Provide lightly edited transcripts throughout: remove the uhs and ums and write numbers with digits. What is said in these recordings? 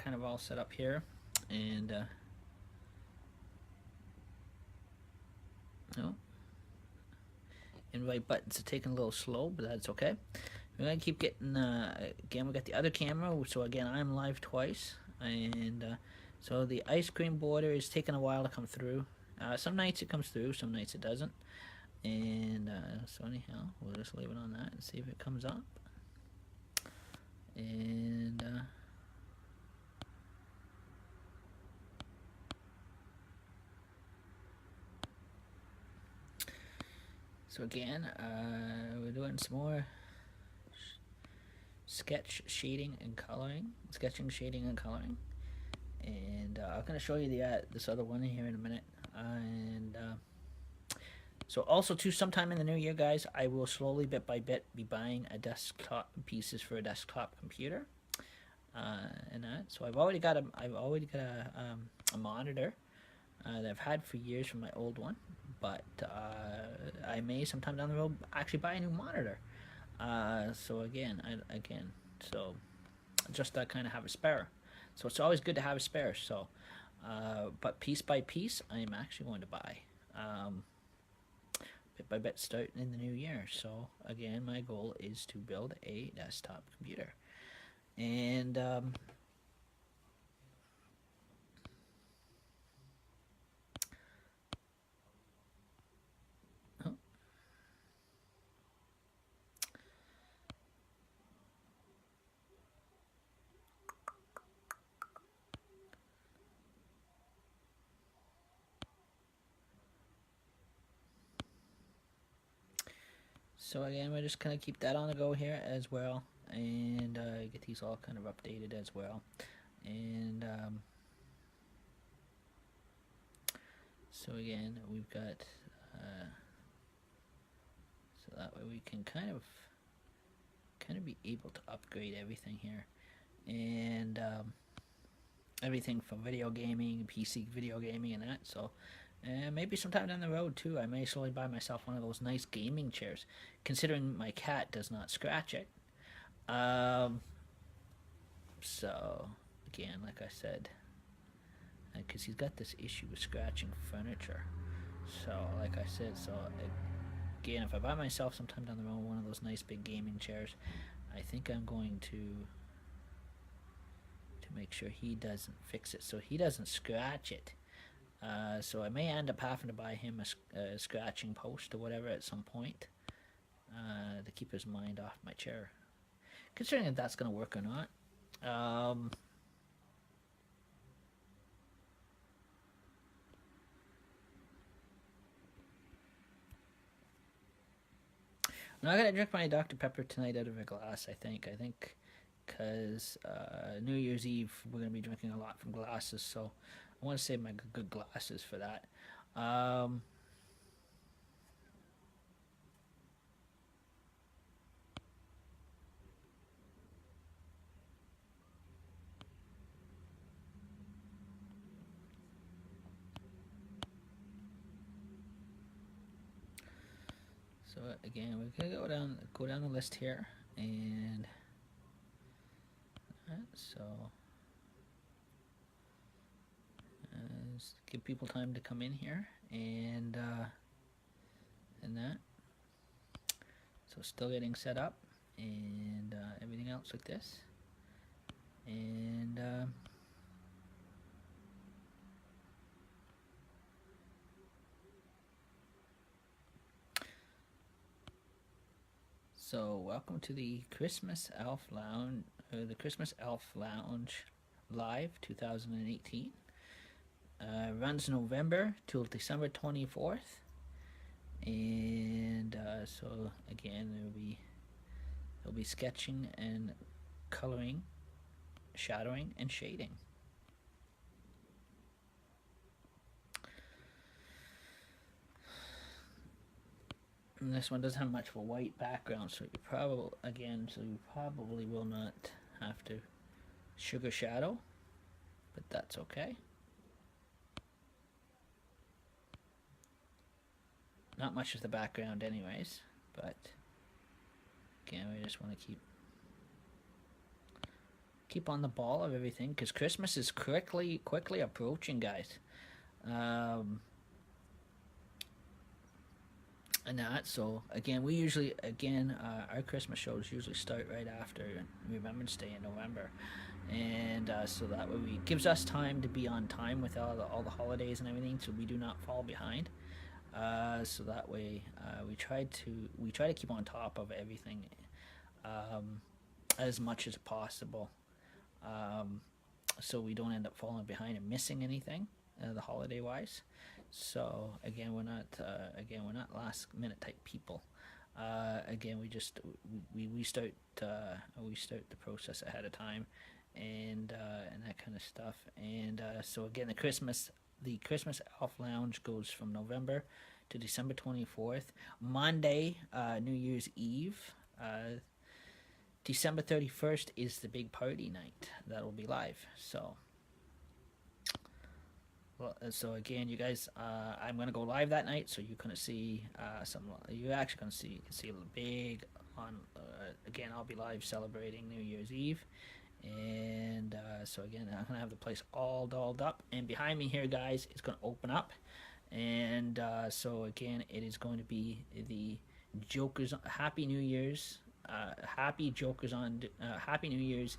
kind of all set up here, and oh, invite buttons are taking a little slow, but that's okay. We're gonna keep getting. Again, we got the other camera, so again, I'm live twice, and so the ice cream border is taking a while to come through. Some nights it comes through, some nights it doesn't. And so anyhow, we'll just leave it on that and see if it comes up. And so again, we're doing some more sketching, shading, and coloring. And I'm gonna show you the this other one here in a minute. And so also too, sometime in the new year, guys, I will slowly, bit by bit, be buying a desktop pieces for a desktop computer. And that. So I've already got a monitor that I've had for years from my old one, but I may sometime down the road actually buy a new monitor. So so just to kind of have a spare. So it's always good to have a spare. So, but piece by piece, I am actually going to buy. Bit by bit, starting in the new year. So again, my goal is to build a desktop computer, and oh, so again, we're just gonna keep that on the go here as well, and get these all kind of updated as well, and so again, we've got so that way we can kind of be able to upgrade everything here, and everything from video gaming, PC video gaming, and that. So maybe sometime down the road too, I may slowly buy myself one of those nice gaming chairs, considering my cat does not scratch it. So again, like I said, because he's got this issue with scratching furniture. So like I said, so again, if I buy myself sometime down the road one of those nice big gaming chairs, I think I'm going to make sure he doesn't fix it so he doesn't scratch it. So I may end up having to buy him a scratching post or whatever at some point to keep his mind off my chair. Considering if that's going to work or not. I'm not going to drink my Dr. Pepper tonight out of a glass, I think. Because New Year's Eve, we're going to be drinking a lot from glasses, so I want to save my good glasses for that. So again, we're gonna go down the list here, and so give people time to come in here, and that. So still getting set up, and everything else like this, and so welcome to the Christmas Elf Lounge, Live 2018. Runs November till December 24th, and so again there'll be sketching and coloring, shadowing, and shading. And this one doesn't have much of a white background, so you probably will not have to sugar shadow, but that's okay. Not much of the background anyways, but again, we just want to keep on the ball of everything, because Christmas is quickly approaching, guys. Um, and that, so again, we usually, our Christmas shows usually start right after Remembrance Day in November, and so that way we gives us time to be on time with all the holidays and everything, so we do not fall behind. So that way, we try to keep on top of everything, um, as much as possible, um, so we don't end up falling behind and missing anything, the holiday wise. So again, we're not last minute type people. Again, we start the process ahead of time, and that kind of stuff. And so again, the Christmas Elf Lounge goes from November to December 24th. Monday, New Year's Eve. December 31st is the big party night. That'll be live. So again, you guys, I'm gonna go live that night, so you're gonna see some. You're actually gonna see, you can see a big on. Again, I'll be live celebrating New Year's Eve, and so again, I'm gonna have the place all dolled up, and behind me here, guys, it's gonna open up, and so again, it is going to be the Jokers. Happy New Year's. Happy Jokers on. Happy New Year's.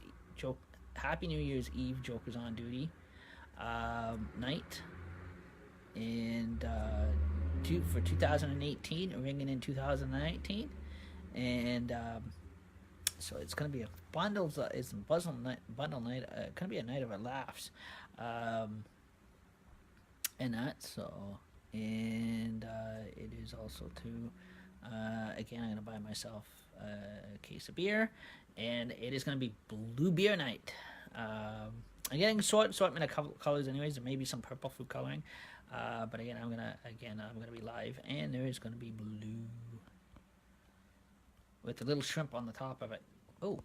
Happy New Year's Eve. Jokers on duty. Night, and for 2018, ringing in 2019, and so it's gonna be a bundle night. Gonna be a night of laughs, and that. So, and it is also too. Again, I'm gonna buy myself a case of beer, and it is gonna be blue beer night. I'm getting assortment of colors, anyways. There may be some purple food coloring, but again, I'm gonna be live, and there is gonna be blue with a little shrimp on the top of it. Oh,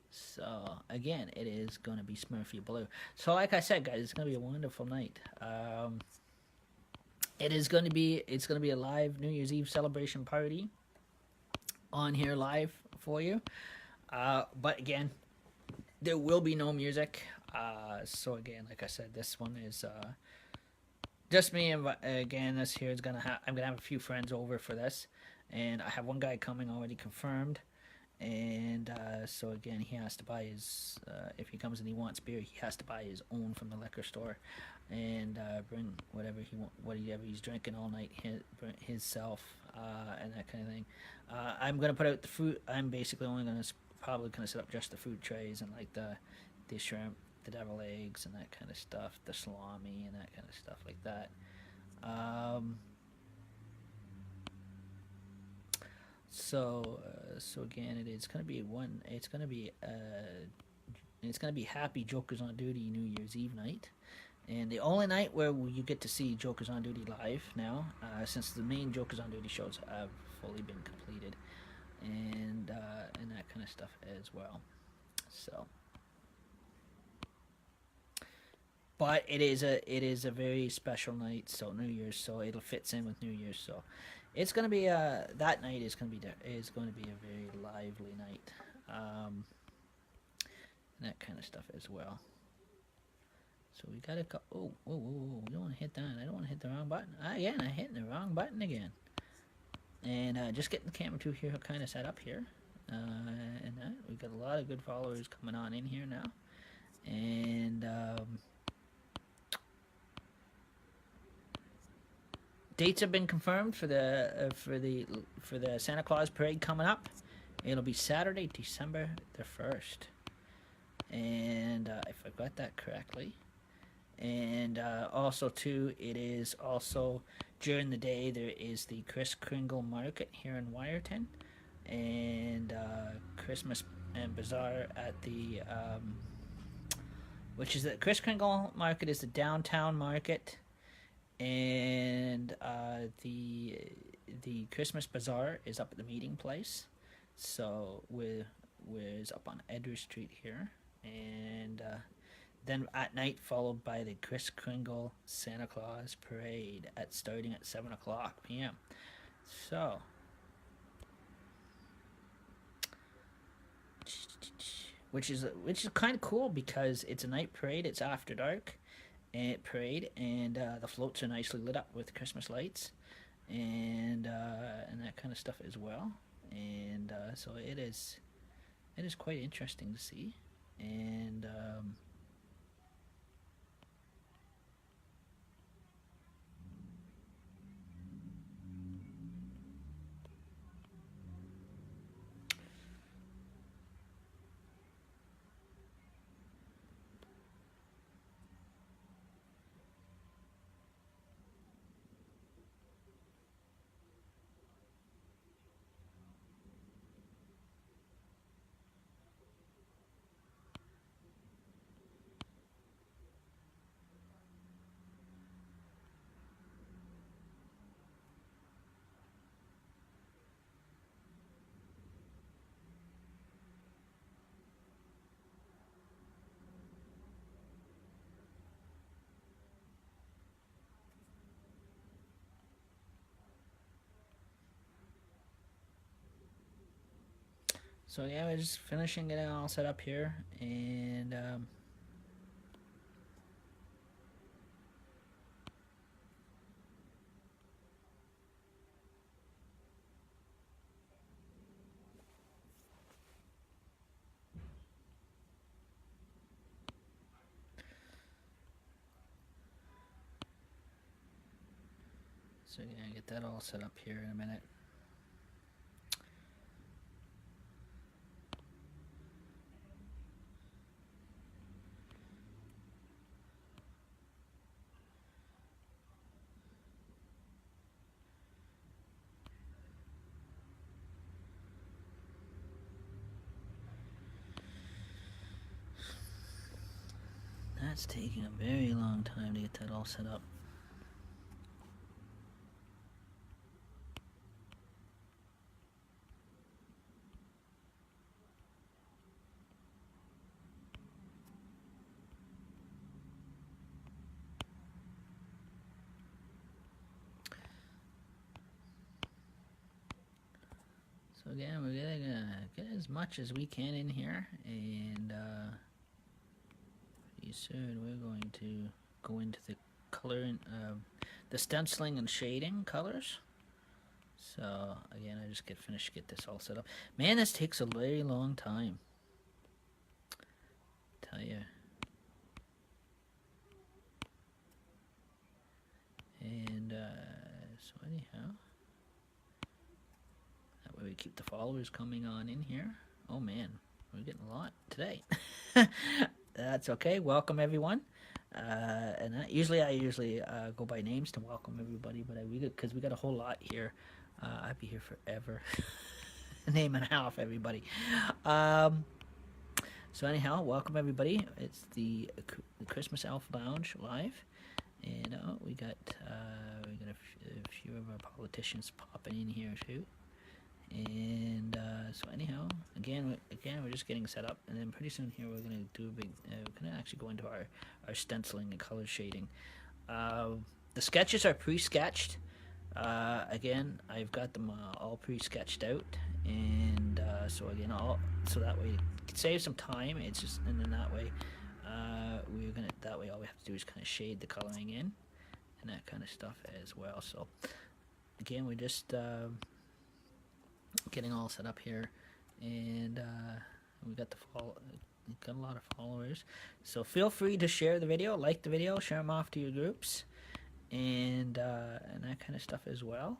so again, it is gonna be Smurfy blue. So, like I said, guys, it's gonna be a wonderful night. It's gonna be a live New Year's Eve celebration party on here live for you. But again, there will be no music. So again, like I said, this one is just me. And again, this here is I'm gonna have a few friends over for this, and I have one guy coming already confirmed. And so again, he has to buy his. If he comes and he wants beer, he has to buy his own from the liquor store, and bring whatever he's drinking all night, his self, and that kind of thing. I'm gonna put out the fruit. I'm basically only probably gonna set up just the food trays and like the shrimp, the devil eggs, and that kind of stuff, the salami and that kind of stuff like that. So again, it's gonna be Happy Jokers on Duty New Year's Eve night, and the only night where you get to see Jokers on Duty live now, since the main Jokers on Duty shows have fully been completed, and that kind of stuff as well. So, but it is a very special night. So New Year's, so it'll fits in with New Year's. So it's gonna be that night is going to be a very lively night, and that kind of stuff as well. So we gotta go. Oh, whoa, whoa, whoa! We don't want to hit that. I don't want to hit the wrong button. Again, I hit the wrong button again. And just getting the camera to here, kind of set up here, and that we got a lot of good followers coming on in here now, and dates have been confirmed for the Santa Claus parade coming up. It'll be Saturday, December the 1st, and if I got that correctly. And also too, it is also during the day there is the Kris Kringle Market here in Wyerton, and Christmas and Bazaar at the which is the Kris Kringle Market is the downtown market, and the Christmas Bazaar is up at the meeting place, so we're up on Edward Street here, and then at night, followed by the Kris Kringle Santa Claus Parade starting at 7:00 p.m. So, which is kind of cool because it's a night parade. It's after dark, and parade, and the floats are nicely lit up with Christmas lights, and that kind of stuff as well. And so it is quite interesting to see, and so yeah, we're just finishing it all set up here, and so yeah, get that all set up here in a minute. That's taking a very long time to get that all set up. So again, we're gonna get as much as we can in here, and pretty soon we're going to go into the color and the stenciling and shading colors. So again, I just get this all set up. Man, this takes a very long time. Tell you. And so anyhow, that way we keep the followers coming on in here. Oh man, we're getting a lot today. That's okay. Welcome everyone. And I usually go by names to welcome everybody, but because we got a whole lot here. I'd be here forever. Name and half everybody. So anyhow, welcome everybody. It's the Christmas Elf Lounge live, and we got a few of our politicians popping in here too. And so anyhow, again, we're just getting set up, and then pretty soon here we're gonna do a big. We're gonna actually go into our stenciling and color shading. The sketches are pre-sketched. Again, I've got them all pre-sketched out, and so again, so that way it saves some time. It's just, and then that way, all we have to do is kind of shade the coloring in, and that kind of stuff as well. So again, we're just getting all set up here, and we got got a lot of followers. So feel free to share the video, like the video, share them off to your groups, and that kind of stuff as well.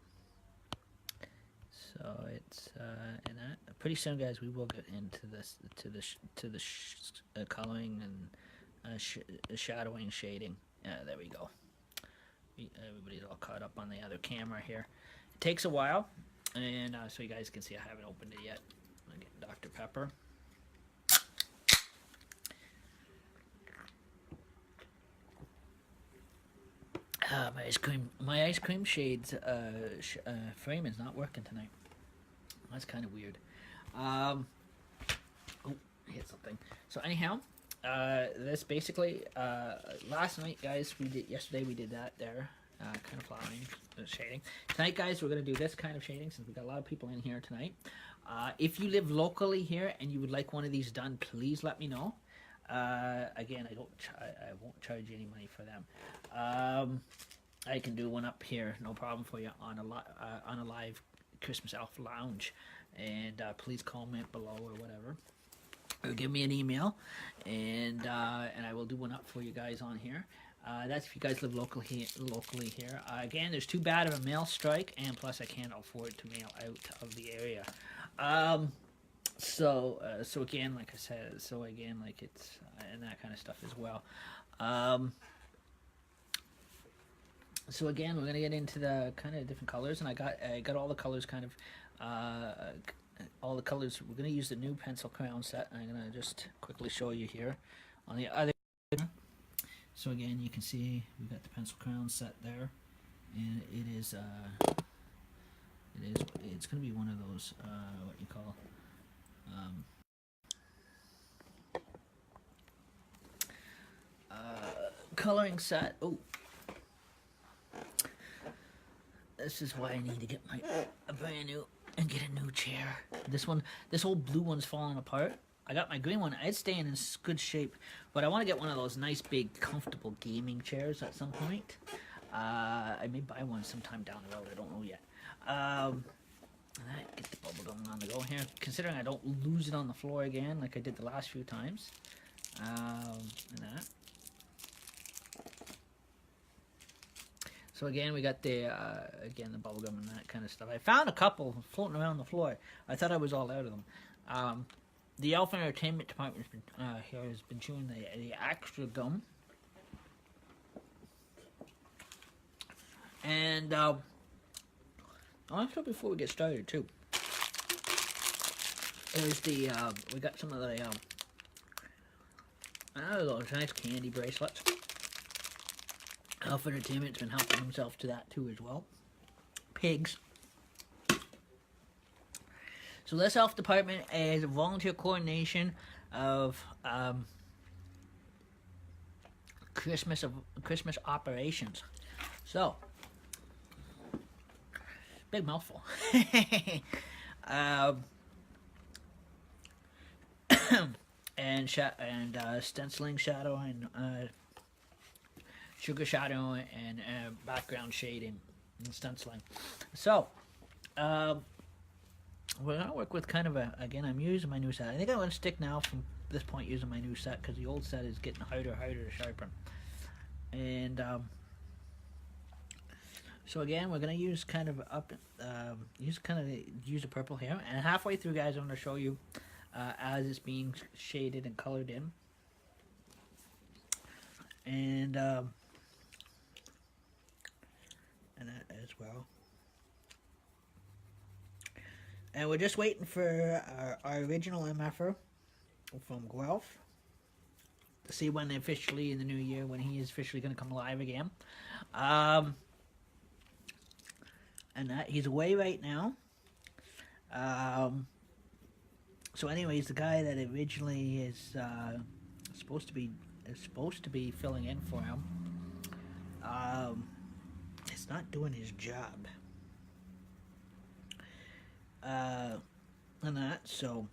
So it's and that pretty soon, guys, we will get into this to the coloring and shadowing, shading. There we go. Everybody's all caught up on the other camera here. It takes a while, and so you guys can see I haven't opened it yet. I'll get Dr. Pepper. My ice cream shades frame is not working tonight. That's kind of weird. Oh, I hit something. So anyhow, this basically last night, guys, yesterday we did that there, kind of flowering shading. Tonight, guys, we're gonna do this kind of shading since we got a lot of people in here tonight. If you live locally here and you would like one of these done, please let me know. Again, I won't charge you any money for them. I can do one up here, no problem for you on a live Christmas Elf Lounge, and please comment below or whatever, or give me an email, and I will do one up for you guys on here. That's if you guys live locally here. Again, there's too bad of a mail strike, and plus I can't afford to mail out of the area. So again, like I said, it's and that kind of stuff as well. So again, we're gonna get into the kind of different colors, and I got all the colors kind of, all the colors. We're gonna use the new pencil crayon set. I'm gonna just quickly show you here on the other. So again, you can see we got the pencil crayon set there, and it's gonna be one of those what you call coloring set. Oh, this is why I need to get a brand new and get a new chair. This old blue one's falling apart. I got my green one. It's staying in good shape, but I want to get one of those nice, big, comfortable gaming chairs at some point. I may buy one sometime down the road. I don't know yet. Get the bubble gum on the go here. Considering I don't lose it on the floor again like I did the last few times. And that. So again, we got the bubble gum and that kind of stuff. I found a couple floating around the floor. I thought I was all out of them. The Elf Entertainment Department here has been chewing the extra gum. And also before we get started too, is we got some of the those nice candy bracelets. Elf Entertainment's been helping himself to that too as well. Pigs. So this elf department is a volunteer coordination of Christmas operations. So big mouthful. and stenciling shadow and sugar shadow and background shading and stenciling. So we're gonna work with kind of again, I'm using my new set. I think I'm gonna stick now from this point using my new set because the old set is getting harder to sharpen. And so again, we're gonna use kind of use the purple here, and halfway through, guys, I'm gonna show you as it's being shaded and colored in, and that as well. And we're just waiting for our original MFer from Guelph to see when officially in the new year when he is officially going to come live again. And that he's away right now. So anyways, the guy that originally is supposed to be filling in for him is not doing his job. And that, so,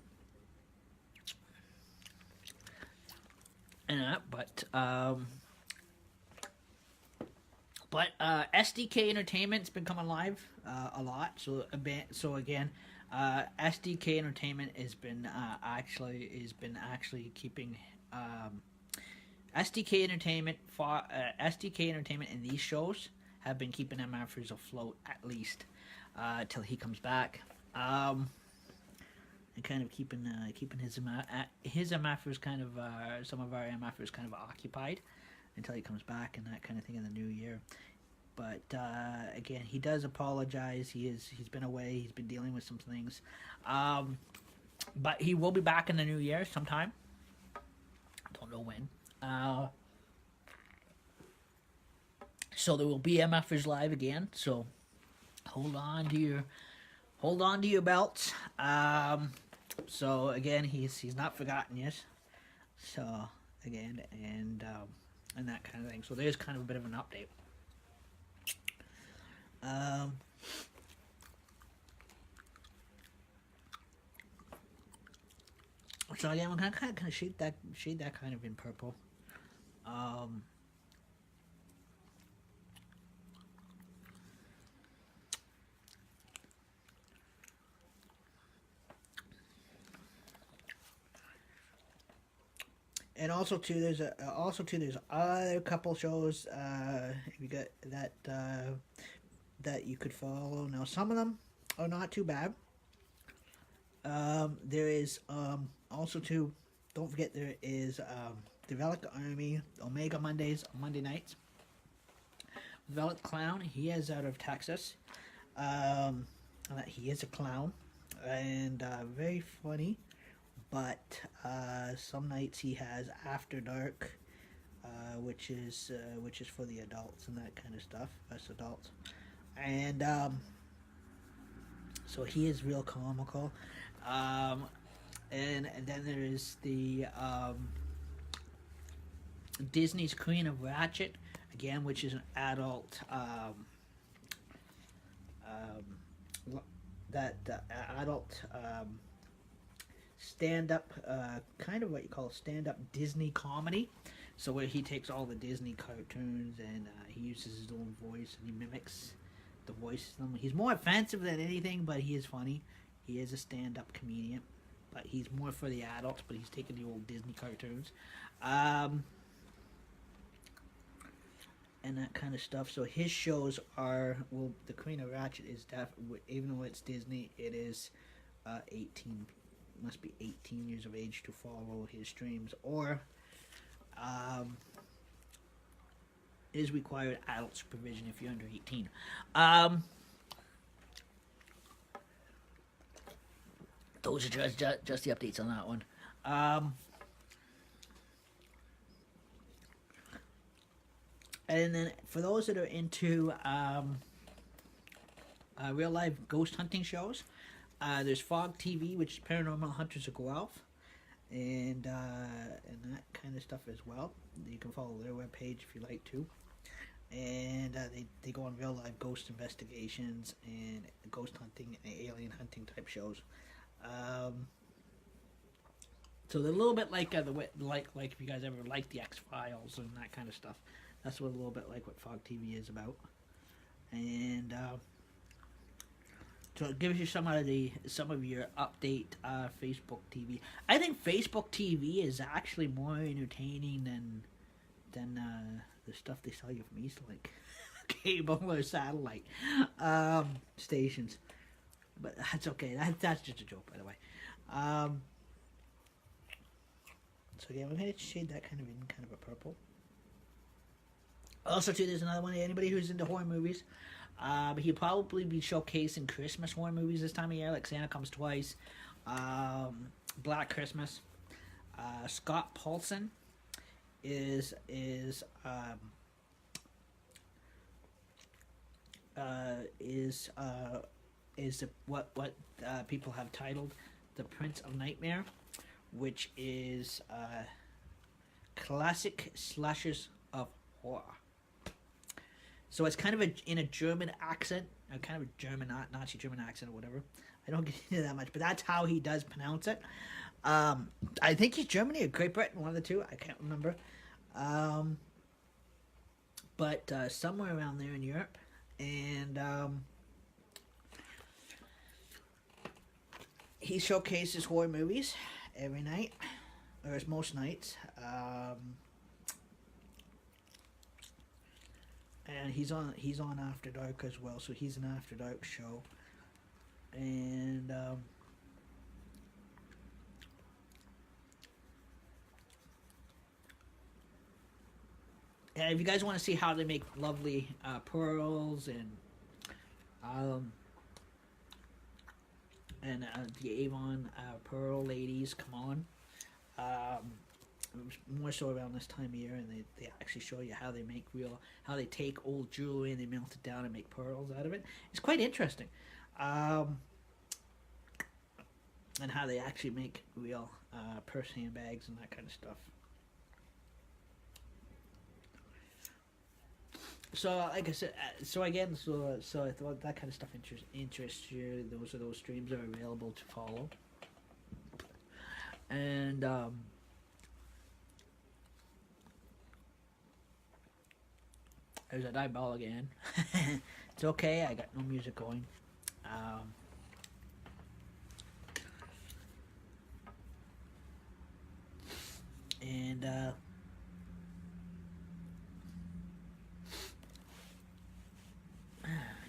and that, but SDK Entertainment's been coming live a lot. So again, SDK Entertainment has been actually keeping SDK Entertainment and these shows have been keeping MFers afloat at least till he comes back. And kind of keeping his MFers kind of some of our MFers kind of occupied until he comes back and that kind of thing in the new year. But again, he does apologize. He's been away. He's been dealing with some things. But he will be back in the new year sometime. Don't know when. So there will be MFers live again. So hold on to your belts. So again, he's not forgotten yet. So again, and that kind of thing. So there's kind of a bit of an update. So again, we're gonna kind of shade that kind of in purple. Um, and also too, there's other couple shows you got that you could follow. Now some of them are not too bad. There is also too. Don't forget there is Develop Army Omega Mondays on Monday nights. Develop Clown, he is out of Texas. Um, he is a clown and very funny. But some nights he has After Dark, which is for the adults and that kind of stuff, us adults. And so he is real comical. And then there is the Disney's Queen of Ratchet, again, which is an adult adult stand-up, kind of what you call stand-up Disney comedy. So where he takes all the Disney cartoons and he uses his own voice and he mimics the voices of them. He's more offensive than anything, but he is funny. He is a stand-up comedian, but he's more for the adults. But he's taking the old Disney cartoons, and that kind of stuff. So his shows are, well, the Queen of Ratchet is even though it's Disney, it is 18. Must be 18 years of age to follow his streams, or is required adult supervision if you're under 18. Those are just the updates on that one. And then for those that are into real life ghost hunting shows, there's Fog TV, which is Paranormal Hunters of Guelph, and that kind of stuff as well. You can follow their webpage if you like to. And they go on real life ghost investigations and ghost hunting and alien hunting type shows. So they're a little bit like like if you guys ever liked the X-Files and that kind of stuff. That's what a little bit like what Fog TV is about. And so it gives you some of your update Facebook TV. I think Facebook TV is actually more entertaining than the stuff they sell you from Eastlink, cable or satellite stations. But that's okay. That's just a joke, by the way. So yeah, we're going to shade that kind of in kind of a purple. Also, too, there's another one. Anybody who's into horror movies, he'll probably be showcasing Christmas horror movies this time of year, like Santa Comes Twice, Black Christmas. Scott Paulson is what people have titled The Prince of Nightmare, which is classic slashers of horror. So it's kind of in a German accent, kind of a German, Nazi German accent or whatever. I don't get into that much, but that's how he does pronounce it. I think he's Germany or Great Britain, one of the two. I can't remember. But somewhere around there in Europe. And he showcases horror movies every night, or most nights. And he's on After Dark as well, so he's an After Dark show. And if you guys want to see how they make lovely pearls and the Avon Pearl ladies, come on. More so around this time of year, and they actually show you how they take old jewelry and they melt it down and make pearls out of it. It's quite interesting. And how they actually make real purse handbags and that kind of stuff. So, like I said, so I thought that kind of stuff interests you. Those streams are available to follow. And there's a die ball again. It's okay. I got no music going. Um, and my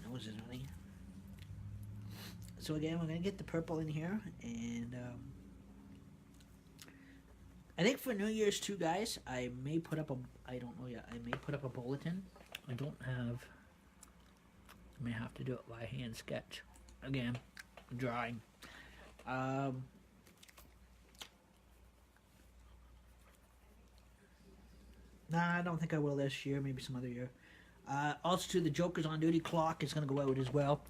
nose is running. So again, we're gonna get the purple in here, and I think for New Year's too, guys, I may put up a. I don't know yet. I may put up a bulletin. I don't have. I may have to do it by hand sketch. Again, drawing. Nah, I don't think I will this year. Maybe some other year. Also, too, the Joker's on duty clock is going to go out as well.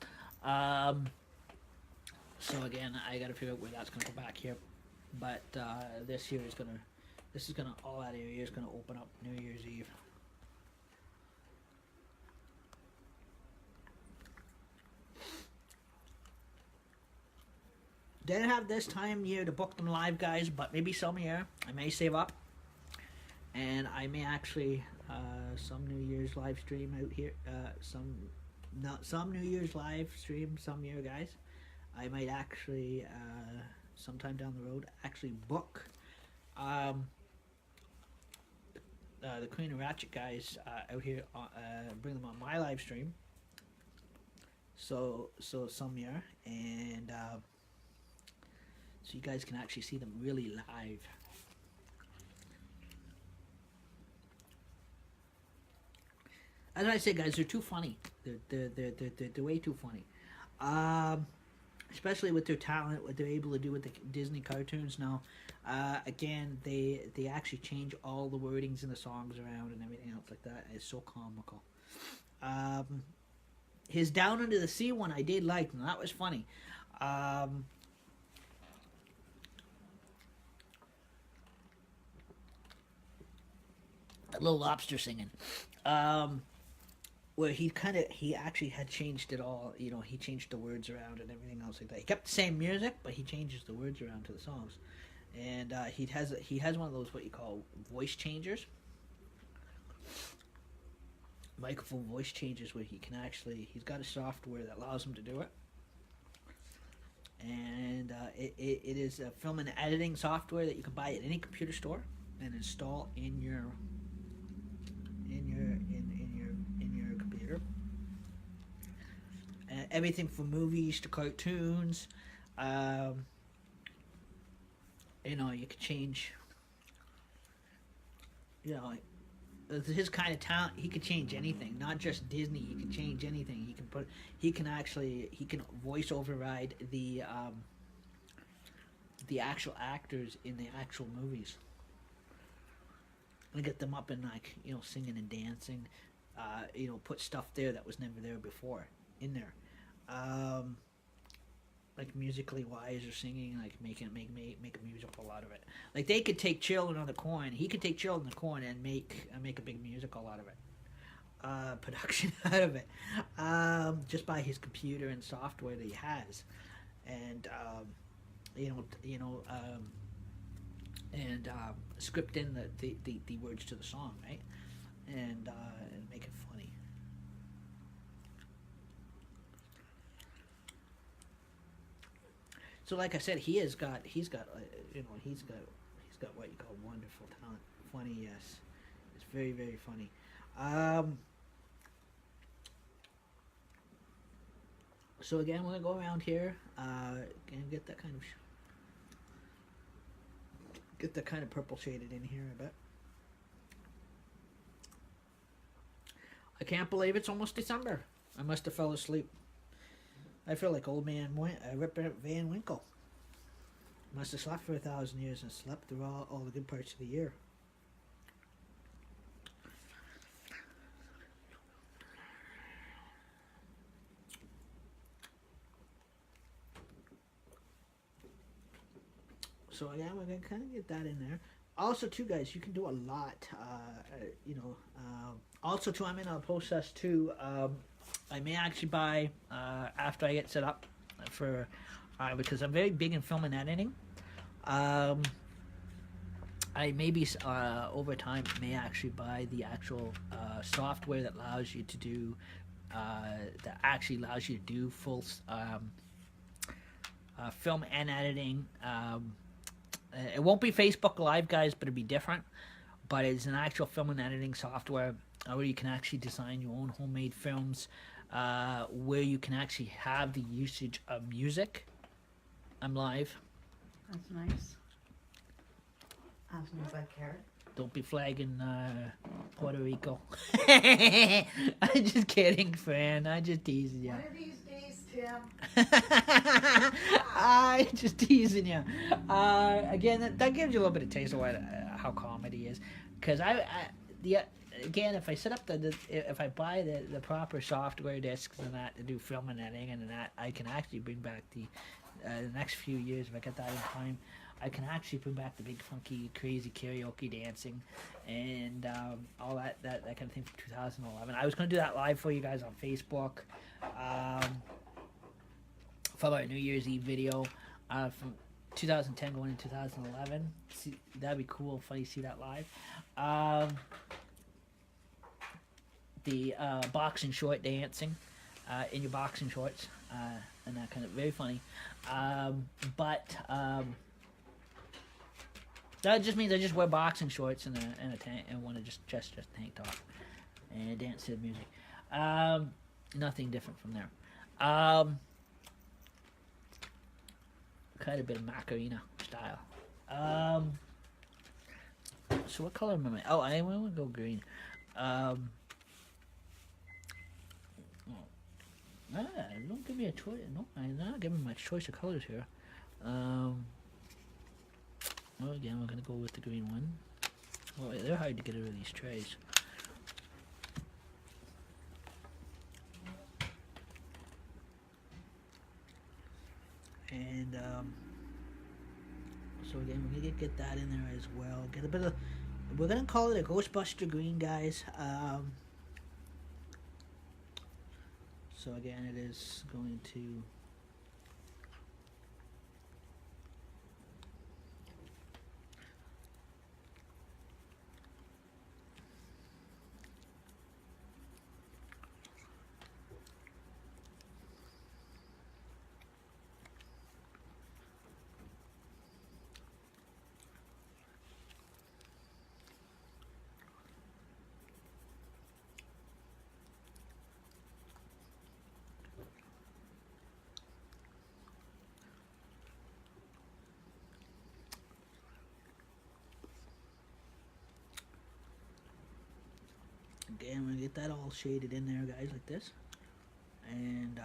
So again, I got to figure out where that's going to go back here. But this year is going to. This is going to. All that area is going to open up New Year's Eve. Didn't have this time year to book them live, guys, but maybe some year I may save up, and I may actually some New Year's live stream out here. Some New Year's live stream some year, guys. I might actually sometime down the road actually book the Queen of Ratchet guys out here, bring them on my live stream. So some year, and so you guys can actually see them really live. As I say, guys, they're too funny. They're way too funny. Especially with their talent, what they're able to do with the Disney cartoons now. Again, they actually change all the wordings in the songs around and everything else like that. It's so comical. His Down Under the Sea one I did like, and that was funny. Little Lobster singing. Where he actually had changed it all. You know, he changed the words around and everything else like that. He kept the same music, but he changes the words around to the songs. And he has one of those what you call voice changers, microphone voice changers, where he's got a software that allows him to do it. And it is a film and editing software that you can buy at any computer store and install in your computer. Everything from movies to cartoons. You know, you can change. You know, his kind of talent, he could change anything. Not just Disney. He can change anything. He can voice override the actual actors in the actual movies. And get them up and, like, you know, singing and dancing. You know, put stuff there that was never there before in there. Like musically wise or singing, like make a musical out of it. Like they could take Children of the Corn. He could take Children of the Corn and make a big musical out of it. Production out of it. Just by his computer and software that he has. And script in the words to the song, right? And make it funny. So, like I said, he's got what you call wonderful talent. Funny, yes, it's very, very funny. So again, we're gonna go around here and get that kind of purple shaded in here a bit. I can't believe it's almost December. I must have fell asleep. I feel like old man Rip Van Winkle. Must have slept for 1,000 years and slept through all the good parts of the year. So yeah, we're gonna kind of get that in there. Also, too, guys, you can do a lot. Also, too, I'm in a process too. I may actually buy after I get set up for because I'm very big in film and editing. Um, I maybe over time may actually buy the actual software that allows you to do that actually allows you to do full film and editing. It won't be Facebook Live, guys, but it'll be different. But it's an actual film and editing software where you can actually design your own homemade films, where you can actually have the usage of music. I'm live. That's nice. As long as I care. Don't be flagging Puerto Rico. I'm just kidding, friend. I'm just teasing you. One of these days, Tim. I'm just teasing you. Again, that gives you a little bit of taste of what how comedy is. Because again, if I set up if I buy the proper software discs and that to do film and editing and that, I can actually bring back the next few years if I get that in time. I can actually bring back the big funky crazy karaoke dancing and all that kind of thing from 2011. I was going to do that live for you guys on Facebook for our New Year's Eve video from 2010 going into 2011. See, that'd be cool. Funny to see that live. The boxing short dancing in your boxing shorts and that kind of very funny. That just means I just wear boxing shorts and a tank and want to just tank top and dance to the music. Nothing different from there. Kind of a bit of Macarena style. So what color am I? Oh, I want to go green. Don't give me a choice. No, I'm not giving much choice of colors here. Well, again, we're going to go with the green one. Well, they're hard to get rid of these trays. And, so again, we're going to get that in there as well. Get a bit of, we're going to call it a Ghostbuster green, guys. So again, it is going to... Again, we're going to get that all shaded in there, guys, like this. And,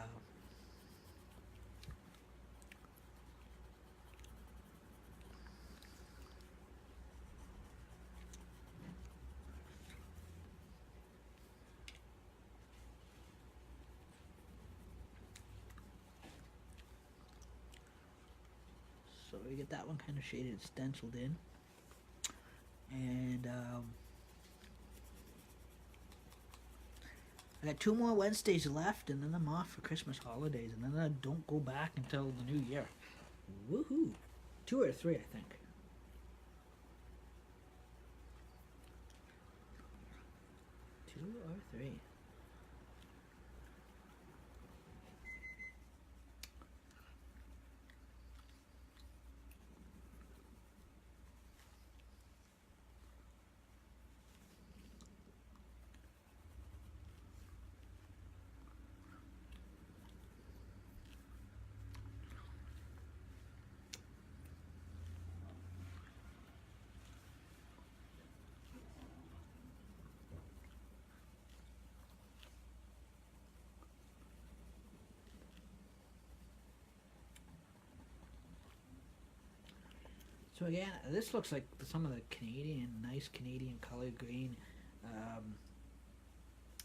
so we get that one kind of shaded, stenciled in. And, I got 2 more Wednesdays left, and then I'm off for Christmas holidays, and then I don't go back until the new year. Woohoo! 2 or 3, I think. 2 or 3. So again, this looks like some of the nice Canadian color green. I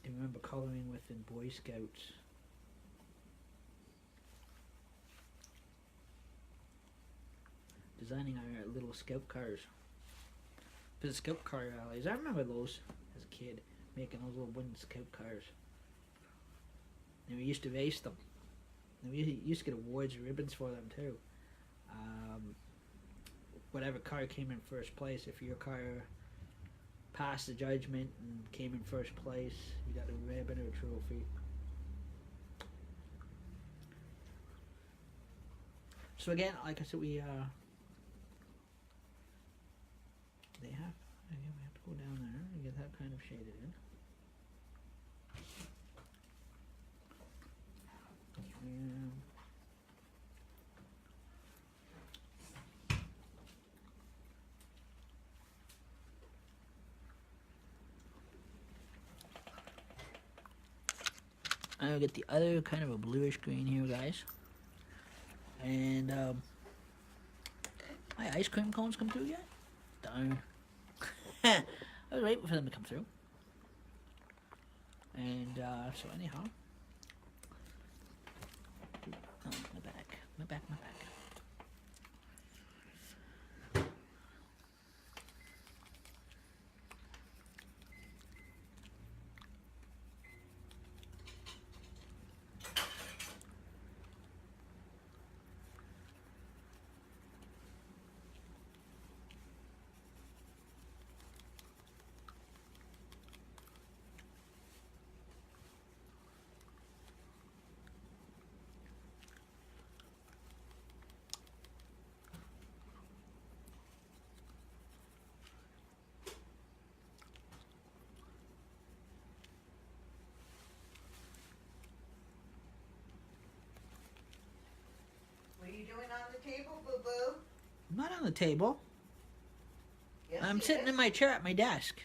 remember coloring with in Boy Scouts. Designing our little scout cars. For the scout car rallies, I remember those as a kid, making those little wooden scout cars. And we used to race them. And we used to get awards and ribbons for them too. whatever car came in first place. If your car passed the judgment and came in first place, you got a ribbon or a trophy. So again, like I said, we have to go down there and get that kind of shaded in. And I'll get the other kind of a bluish green here, guys. And my ice cream cones come through yet? Darn. I was waiting for them to come through. And so anyhow. Oh, my back. My back. What are you doing on the table, Boo Boo? I'm not on the table. Yes, I'm he sitting is. in my chair at my desk.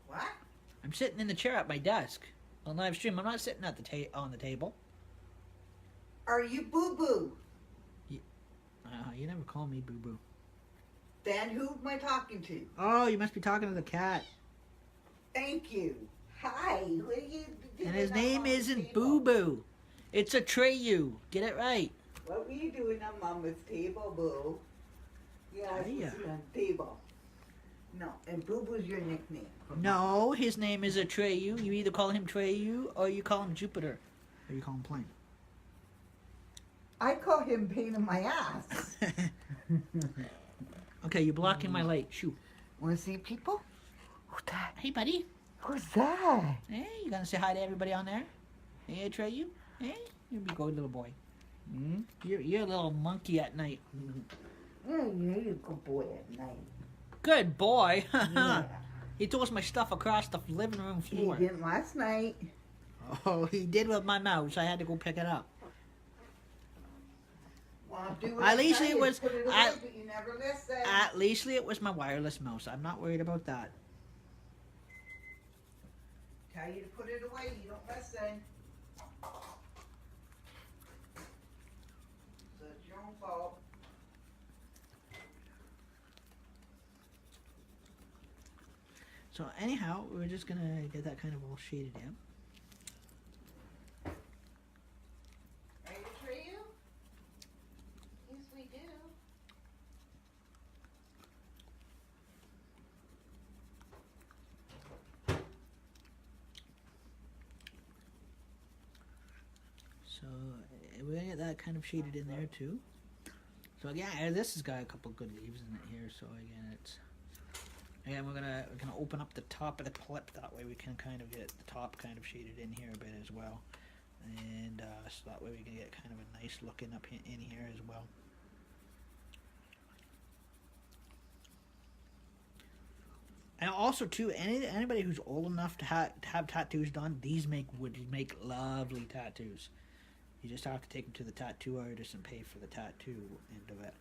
What? I'm sitting in the chair at my desk on live stream. I'm not sitting at the on the table. Are you Boo Boo? You never call me Boo Boo. Then who am I talking to? Oh, you must be talking to the cat. Thank you. Hi. What are you doing? And his on name Mama's isn't table? Boo Boo. It's Atreyu. Get it right. What were you doing on Mama's table, Boo? Yeah, I was Hiya. sitting on the table. No, and Boo Boo's your nickname. No, his name is Atreyu. You either call him Treyu or you call him Jupiter. Or you call him Plain. I call him pain in my ass. Okay, you're blocking my light. Shoo. Want to see people? Who's that? Hey, buddy. Who's that? Hey, you gonna say hi to everybody on there? Hey, Atreyu. Hey, you're a good little boy. Hmm? You're a little monkey at night. Yeah, you're a good boy at night. Good boy. Yeah. He throws my stuff across the living room He floor. didn't last night. Oh, he did with my mouse. I had to go pick it up. Well, do what At I least tell it you, was- put it away, at- but you never listen. At least it was my wireless mouse. I'm not worried about that. Tell you to put it away, you don't listen. So it's your own fault. So anyhow, we're just gonna get that kind of all shaded in. Are you for you? Yes, we do. So we're gonna get that kind of shaded in there too. So yeah, this has got a couple good leaves in it here. So again, we're gonna open up the top of the clip. That way we can kind of get the top kind of shaded in here a bit as well, and so that way we can get kind of a nice looking up in here as well. And also too, anybody who's old enough to have tattoos done, these would make lovely tattoos. You just have to take them to the tattoo artist and pay for the tattoo end of it.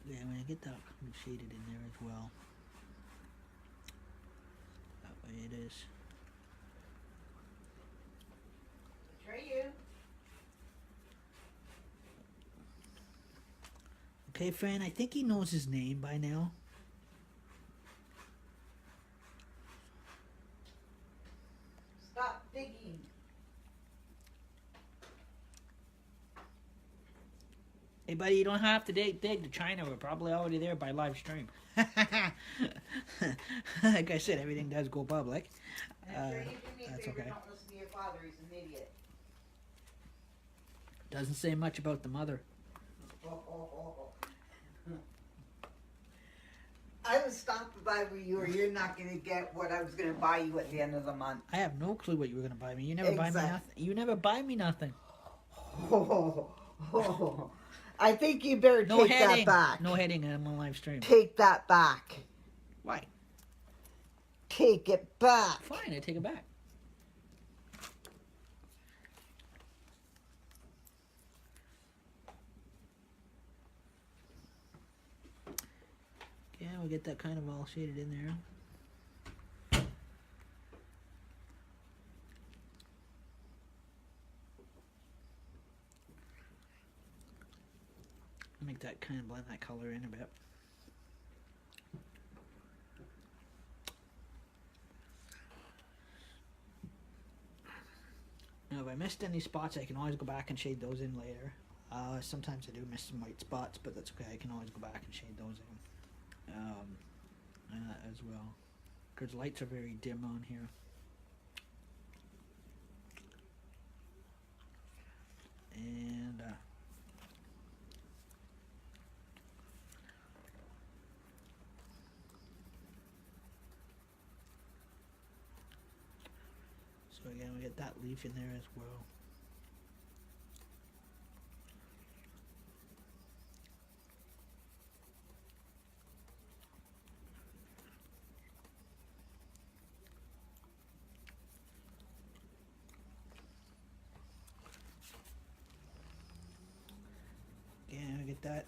Yeah, I'm gonna get that shaded in there as well. That way it is. Betray you. Okay, Fran, I think he knows his name by now. Stop digging. Hey, buddy, you don't have to dig to China. We're probably already there by live stream. Like I said, everything does go public. And I'm sure you do me a That's favor, okay. don't listen to your father, he's an idiot. Doesn't say much about the mother. I was stopping by with you, or you're not going to get what I was going to buy you at the end of the month. I have no clue what you were gonna buy me. You never buy me Exactly. nothing. You never buy me nothing. I think you better No take heading. that back. No heading. I'm on live stream. Take that back. Why? Take it back. Fine, I take it back. Yeah, we'll get that kind of all shaded in there. Make that kind of blend that color in a bit. Now, if I missed any spots, I can always go back and shade those in later. Sometimes I do miss some white spots, but that's okay. I can always go back and shade those in as well. Because lights are very dim on here. And so again, we get that leaf in there as well. Yeah, we get that.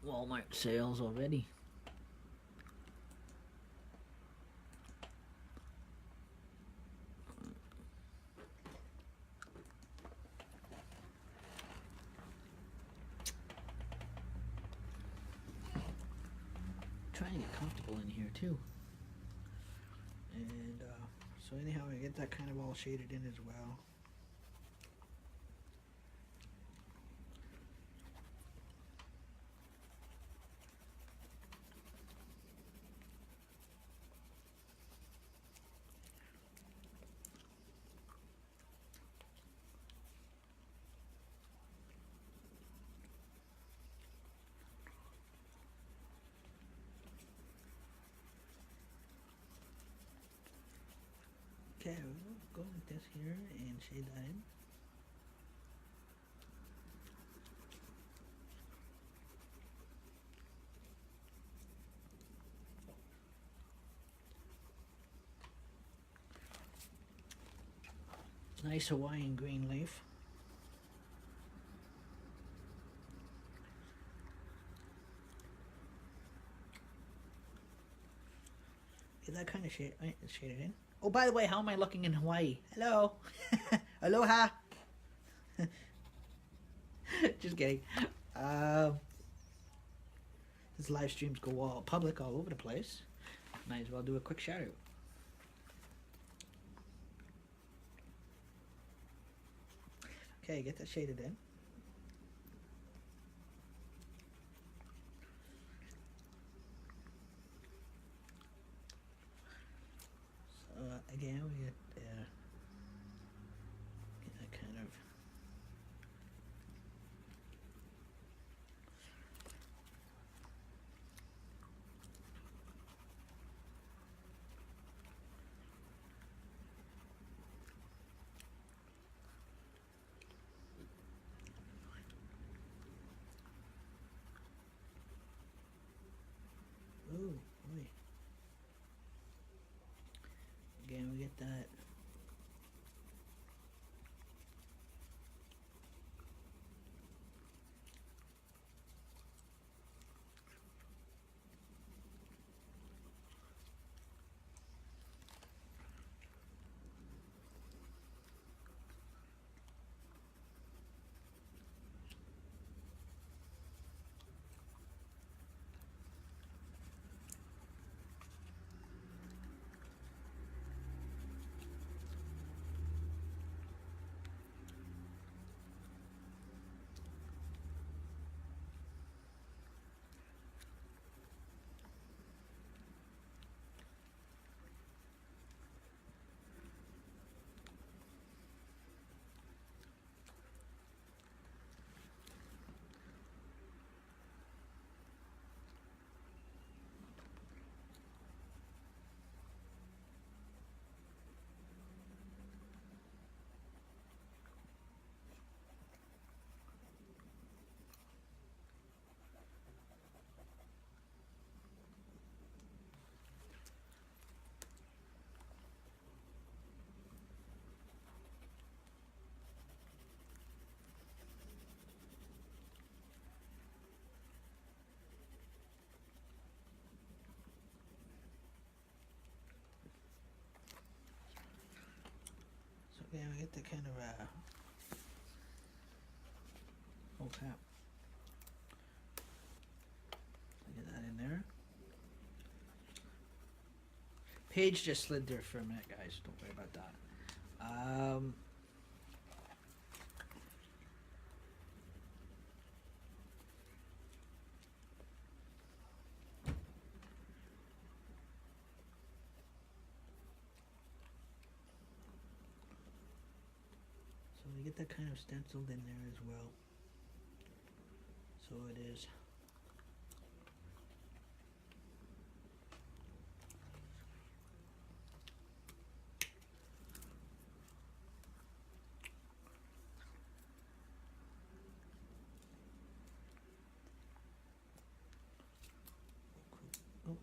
Walmart sales already. Trying to get comfortable in here too. And so anyhow, I get that kind of all shaded in as well. Okay, we'll go like this here and shade that in. Nice Hawaiian green leaf. Get that kind of shade, shaded in. Oh, by the way, how am I looking in Hawaii? Hello. Aloha. Just kidding. These live streams go all public all over the place. Might as well do a quick shout out. Okay, get that shaded in. So again, we get that kind of. Ooh, boy. Again, we get that. So again, we get the kind of oh crap. Get that in there. Page just slid there for a minute, guys. Don't worry about that. So we get that kind of stenciled in there as well. So it is. Oh.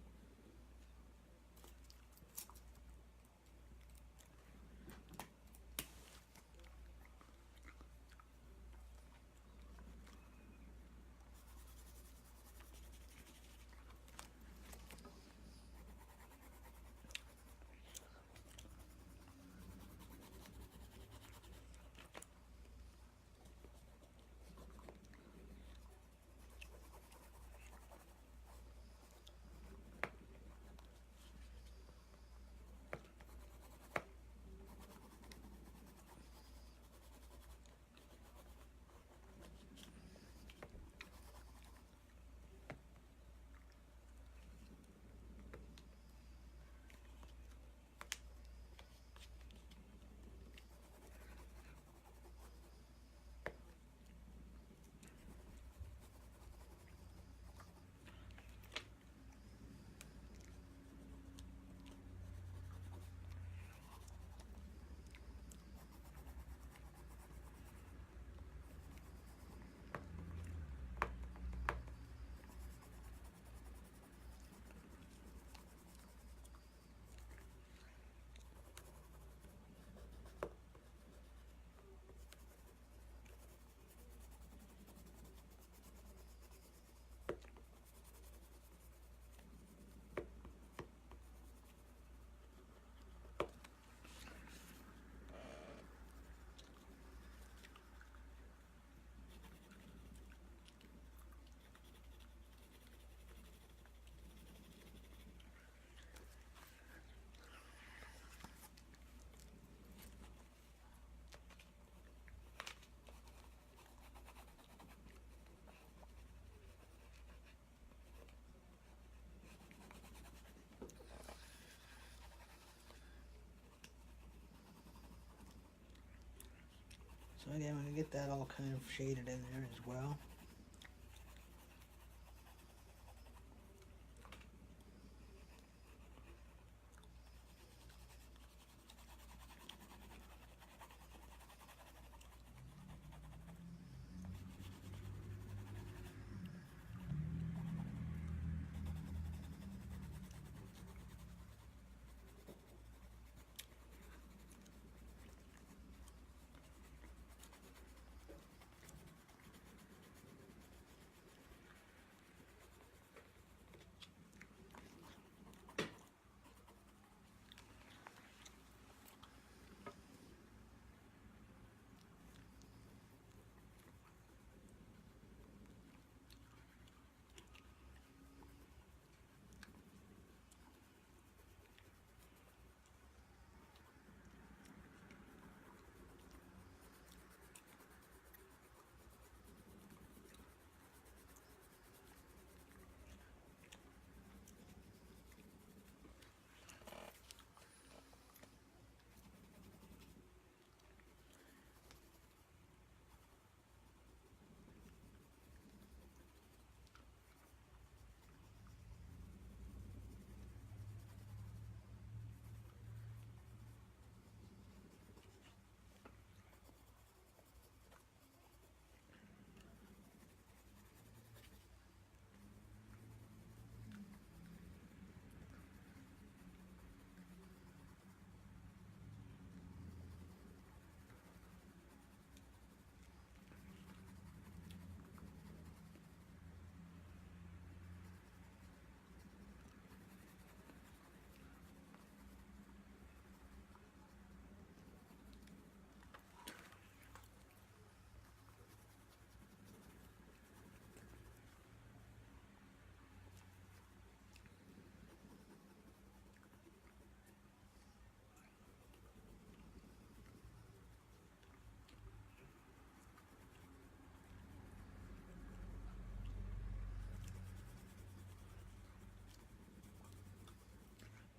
So again, I'm going to get that all kind of shaded in there as well.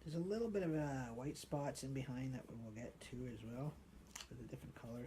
There's a little bit of white spots in behind that we will get to as well, with a different color.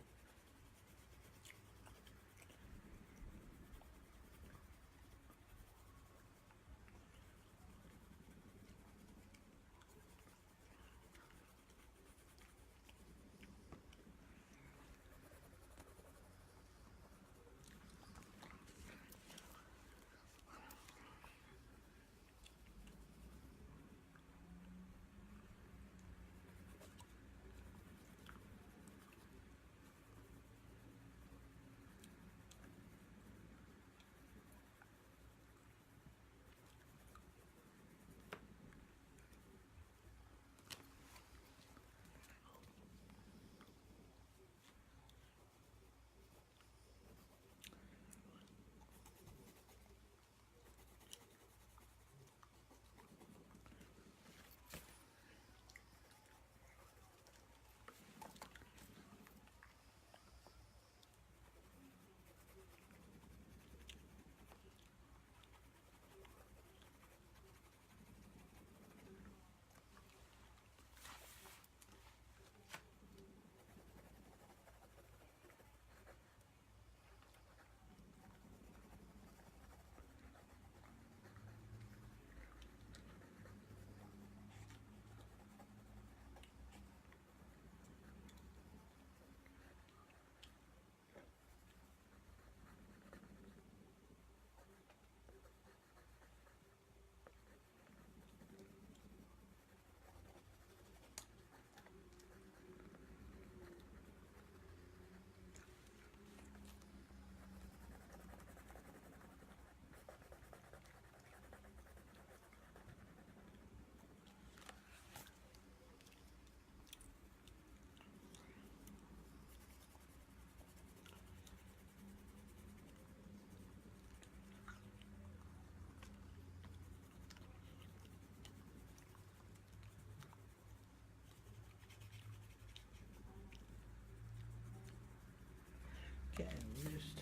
Okay, we'll just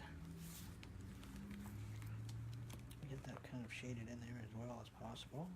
get that kind of shaded in there as well as possible.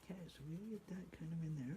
Okay, so we get that kind of in there.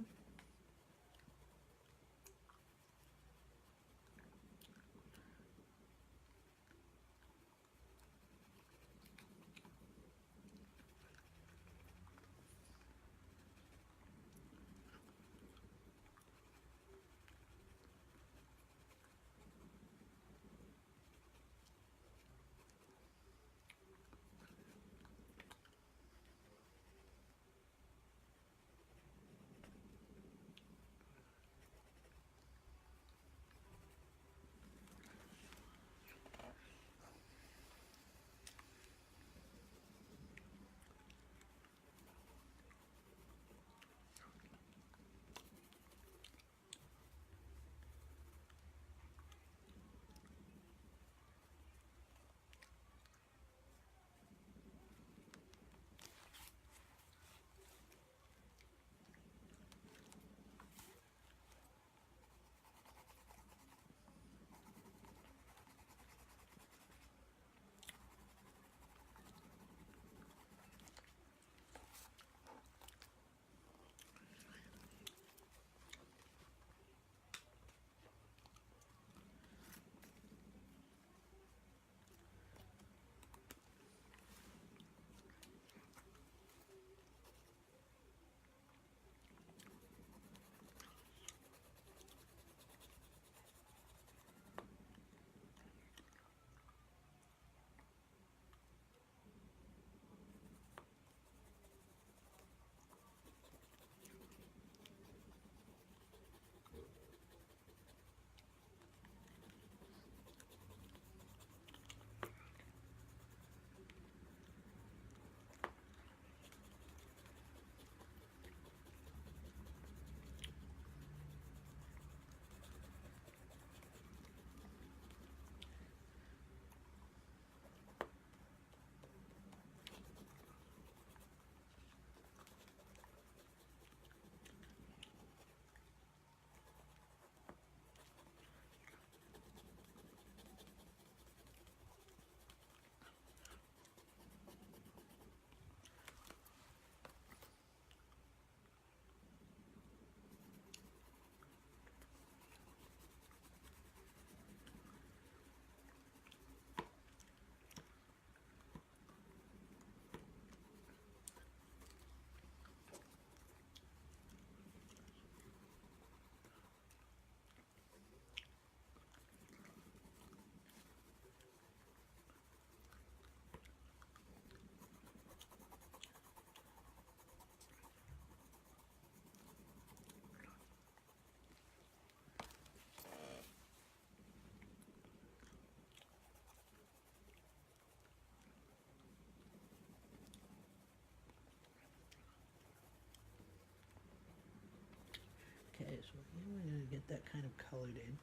Okay, so we're going to get that kind of colored in.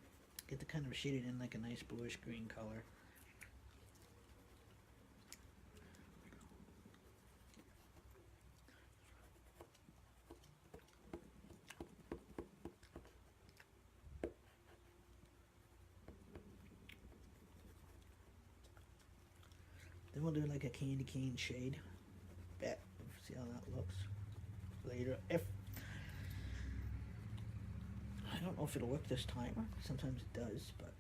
Get the kind of shaded in like a nice bluish green color. Then we'll do like a candy cane shade. Bet. See how that looks later. If I don't know if it'll work this time. Sometimes it does, but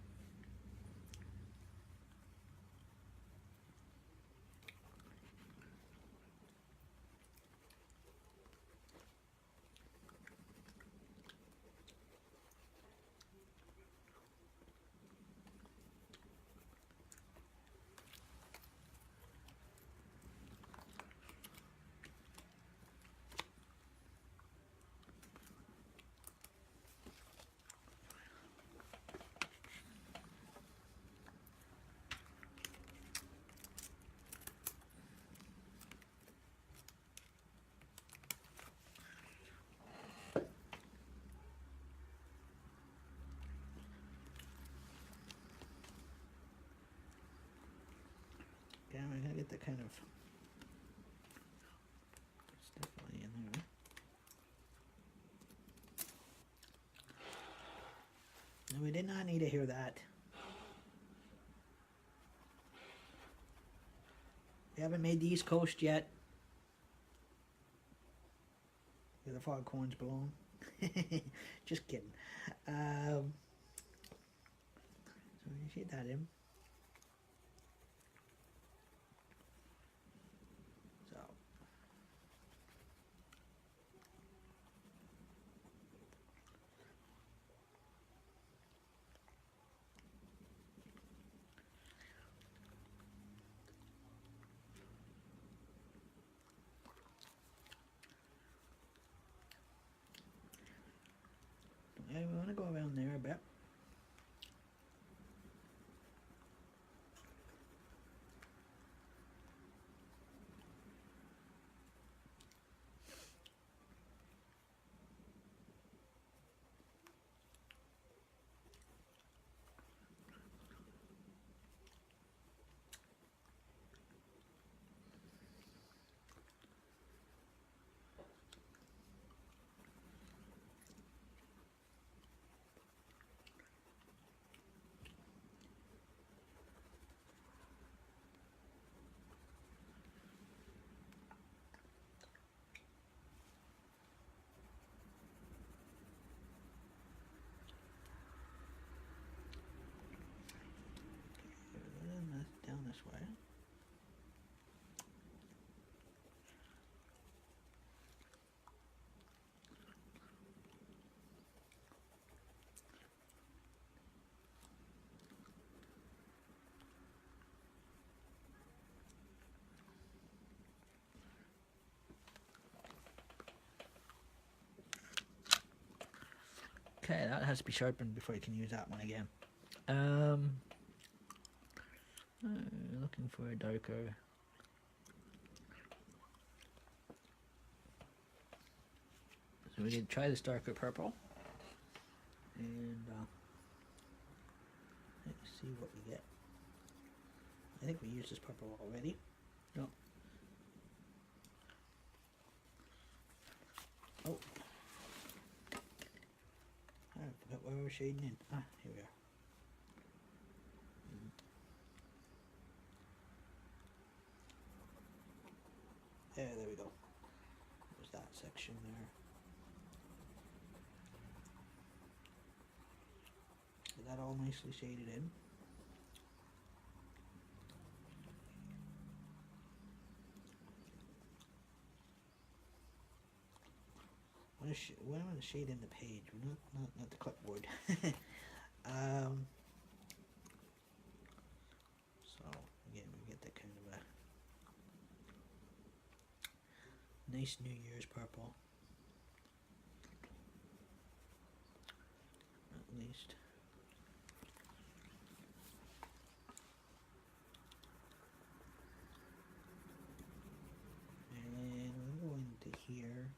okay, I'm gonna get the kind of. It's definitely in there. And we did not need to hear that. We haven't made the East Coast yet. the foghorns belong. Just kidding. So you shade that in. So yeah, we want to go around there a bit. Down this way. Okay, that has to be sharpened before you can use that one again. Looking for a darker. So we can try this darker purple, and let's see what we get. I think we used this purple already. No. Oh. I forgot where we were shading in. Ah, here we are. There we go. There's that section there. Is that all nicely shaded in? When I'm going to shade in the page, not the clipboard. So again, we get that kind of a nice New Year's purple, at least. And we'll go into here.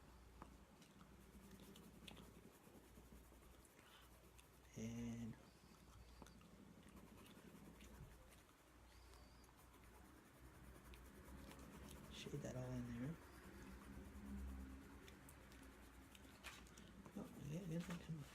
And shade that all in there. Oh, yeah, get that kind of.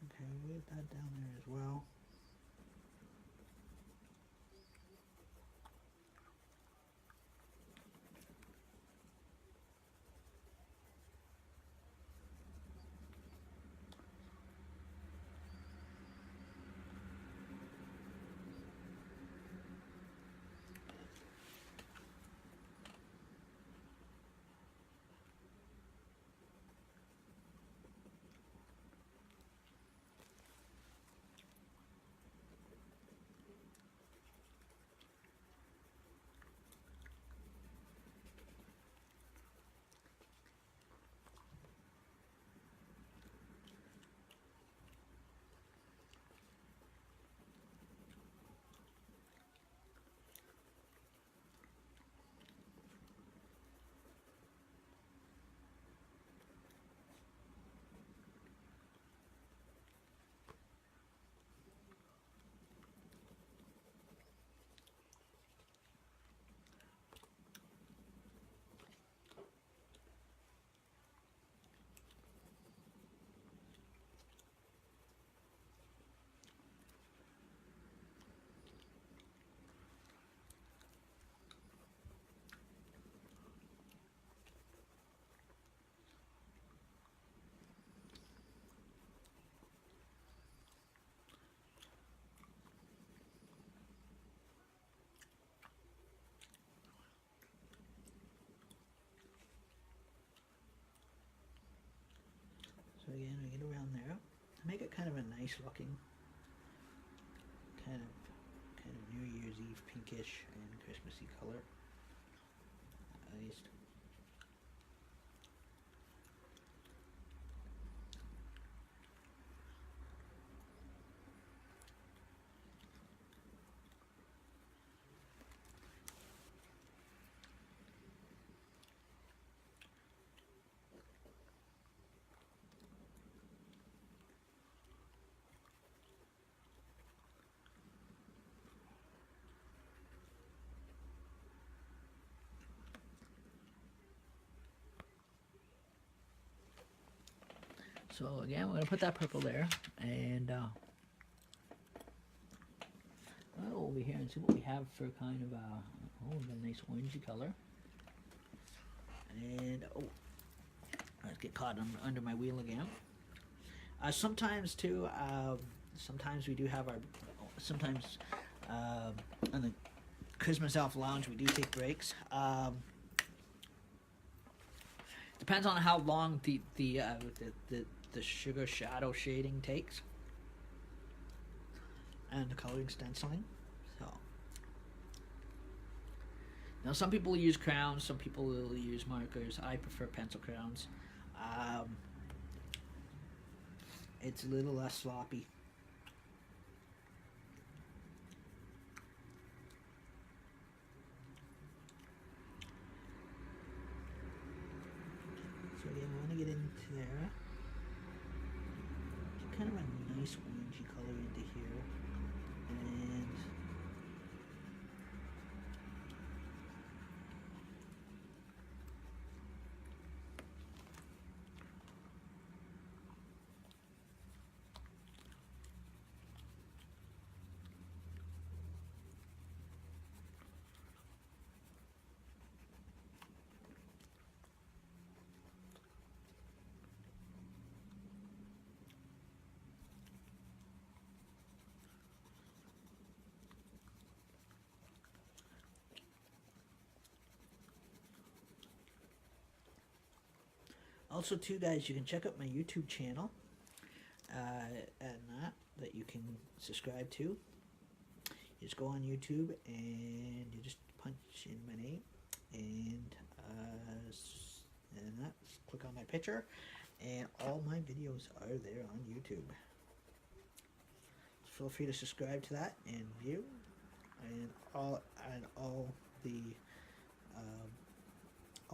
Okay, we'll get that down there as well. So again, we get around there. Make it kind of a nice looking, kind of New Year's Eve pinkish and Christmassy color, at least. So again, we're gonna put that purple there, and I'll over here and see what we have for kind of a nice orangey color. And let's get caught under my wheel again. Sometimes too, sometimes we do have our, sometimes on the Christmas Elf Lounge we do take breaks. Depends on how long the sugar shadow shading takes and the coloring stenciling. So now some people use crowns, some people will use markers. I prefer pencil crowns. It's a little less sloppy. So again, we want to get into there. Kind of a nice orangey color into here. And also, too, guys, you can check out my YouTube channel, and that you can subscribe to. You just go on YouTube and you just punch in my name, and that click on my picture, and all my videos are there on YouTube. Feel free to subscribe to that and view, and all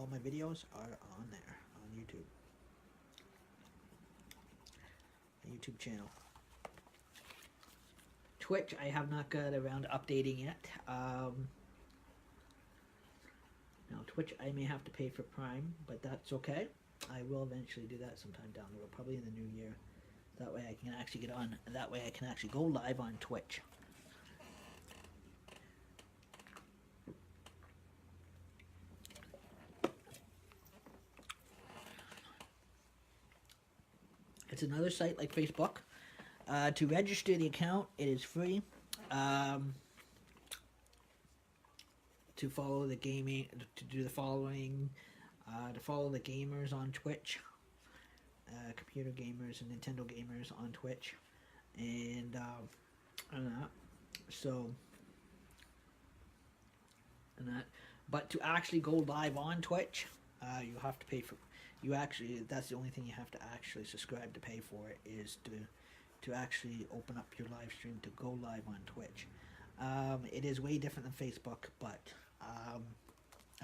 my videos are on there on YouTube. My YouTube channel. Twitch, I have not got around to updating yet. Now Twitch, I may have to pay for Prime, but that's okay. I will eventually do that sometime down the road, probably in the new year. That way I can actually get on, that way I can actually go live on Twitch. It's another site like Facebook. To register the account, it is free. To follow the gaming, to do the following, to follow the gamers on Twitch, computer gamers and Nintendo gamers on Twitch, and that. So, and that. But to actually go live on Twitch, you have to pay for. You actually, that's the only thing you have to actually subscribe to pay for, is to actually open up your live stream to go live on Twitch. It is way different than Facebook, but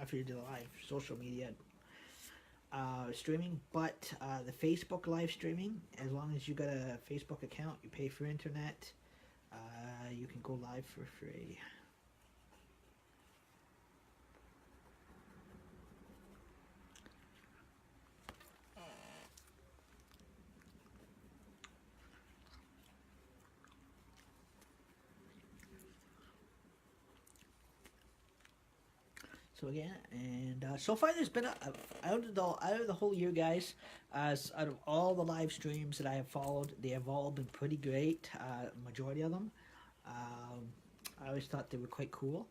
after you do live social media streaming, but the Facebook live streaming, as long as you got a Facebook account, you pay for internet, you can go live for free. So again, and so far there's been out of the whole year, guys. Out of all the live streams that I have followed, they have all been pretty great. Majority of them. I always thought they were quite cool.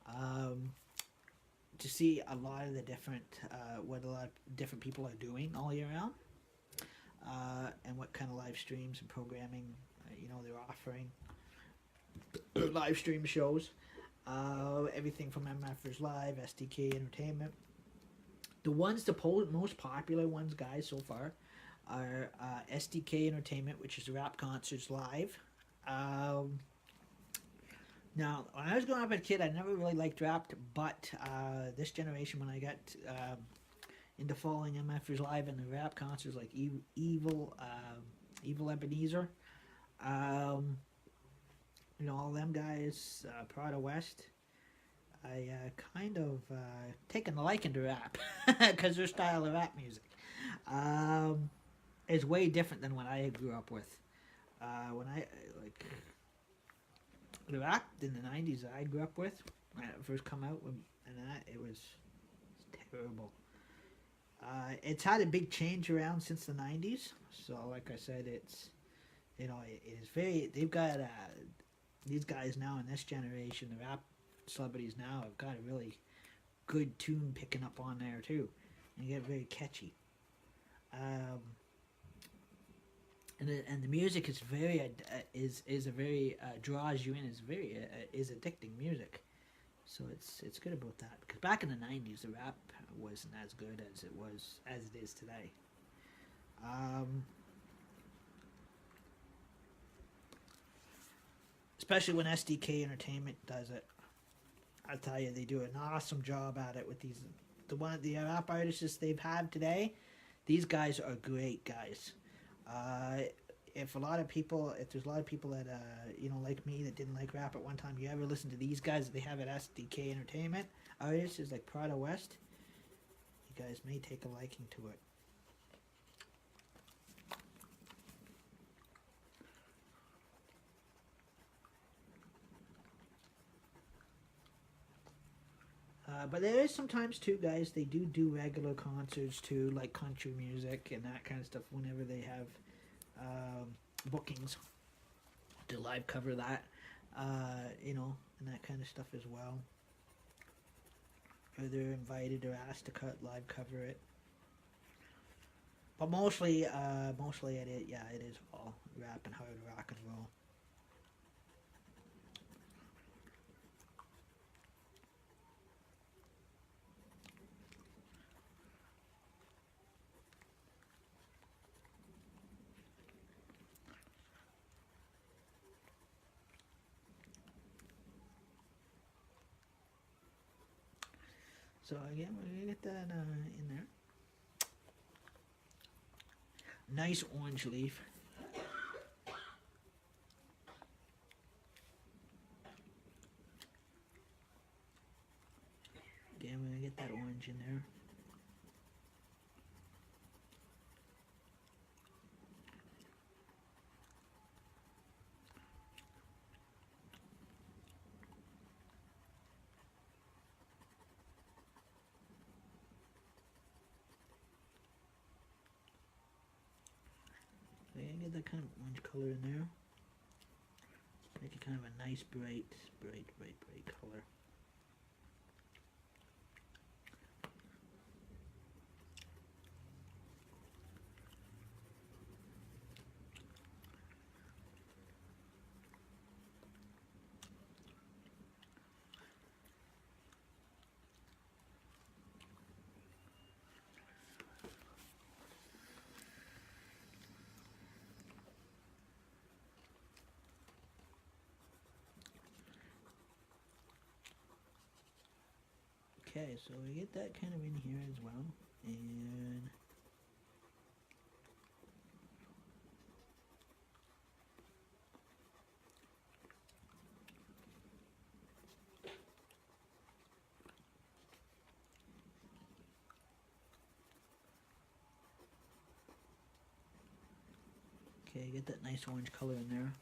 To see a lot of the different what a lot of different people are doing all year round. and what kind of live streams and programming they're offering. Live stream shows, everything from MFers Live, SDK Entertainment. The most popular ones, guys, so far are SDK Entertainment, which is Rap Concerts Live. Now, when I was growing up as a kid, I never really liked rap, but this generation, when I got into following MFers Live and the rap concerts like Evil Ebenezer, all them guys, Prada West, I kind of taken a liking to rap because their style of rap music is way different than what I grew up with. When I like the rap in the '90s that I grew up with when it first come out, and it was terrible. It's had a big change around since the '90s. So, like I said, it's it is very. They've got these guys now in this generation, the rap celebrities now have got a really good tune picking up on there too, and get very catchy. And the music is very is a very draws you in. Is very is addicting music. So it's good about that, because back in the '90s the rap wasn't as good as it is today. Especially when SDK Entertainment does it. I tell you, they do an awesome job at it with the rap artists they've had today. These guys are great guys. If there's a lot of people that like me, that didn't like rap at one time, you ever listen to these guys that they have at SDK Entertainment, artists like Prada West, you guys may take a liking to it. But there is sometimes too, guys, they do regular concerts too, like country music and that kind of stuff, whenever they have bookings to live cover that, and that kind of stuff as well. Or they're invited or asked to live cover it. But mostly it is all rap and hard rock and roll. So again, we're gonna get that in there. Nice orange leaf. Again, we're gonna get that orange in there. Get that kind of orange color in there. Make it kind of a nice bright color. Okay, so we get that kind of in here as well, and okay, get that nice orange color in there.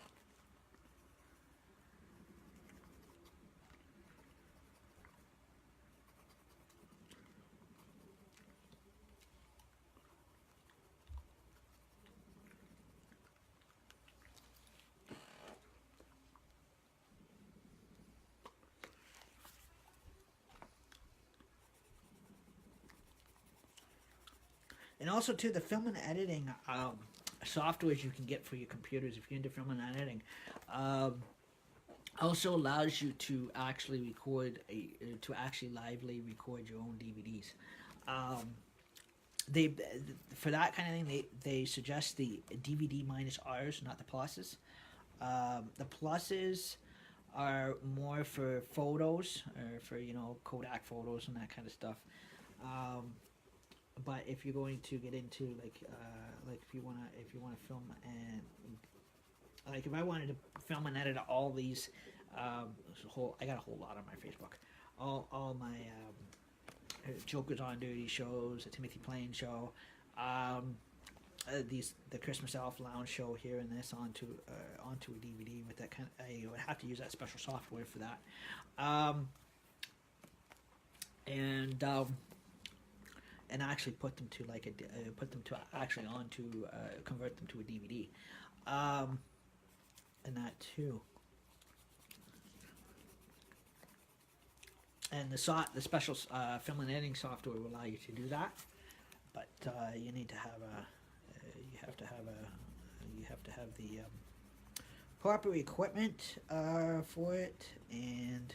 And also too, the film and editing softwares you can get for your computers if you're into film and editing also allows you to actually to actually lively record your own DVDs. They for that kind of thing they suggest the DVD minus R's, not the pluses. The pluses are more for photos or for Kodak photos and that kind of stuff. But if you're going to get into like if you wanna film and like if I wanted to film and edit all these, I got a whole lot on my Facebook. All my Joker's on Duty shows, the Timothy Plain show, the Christmas Elf Lounge show here and this onto a DVD with that kind of, I would have to use that special software for that, and actually put them to convert them to a DVD, and that too. And the special film and editing software will allow you to do that, but you need to have you have to have the proper equipment for it, and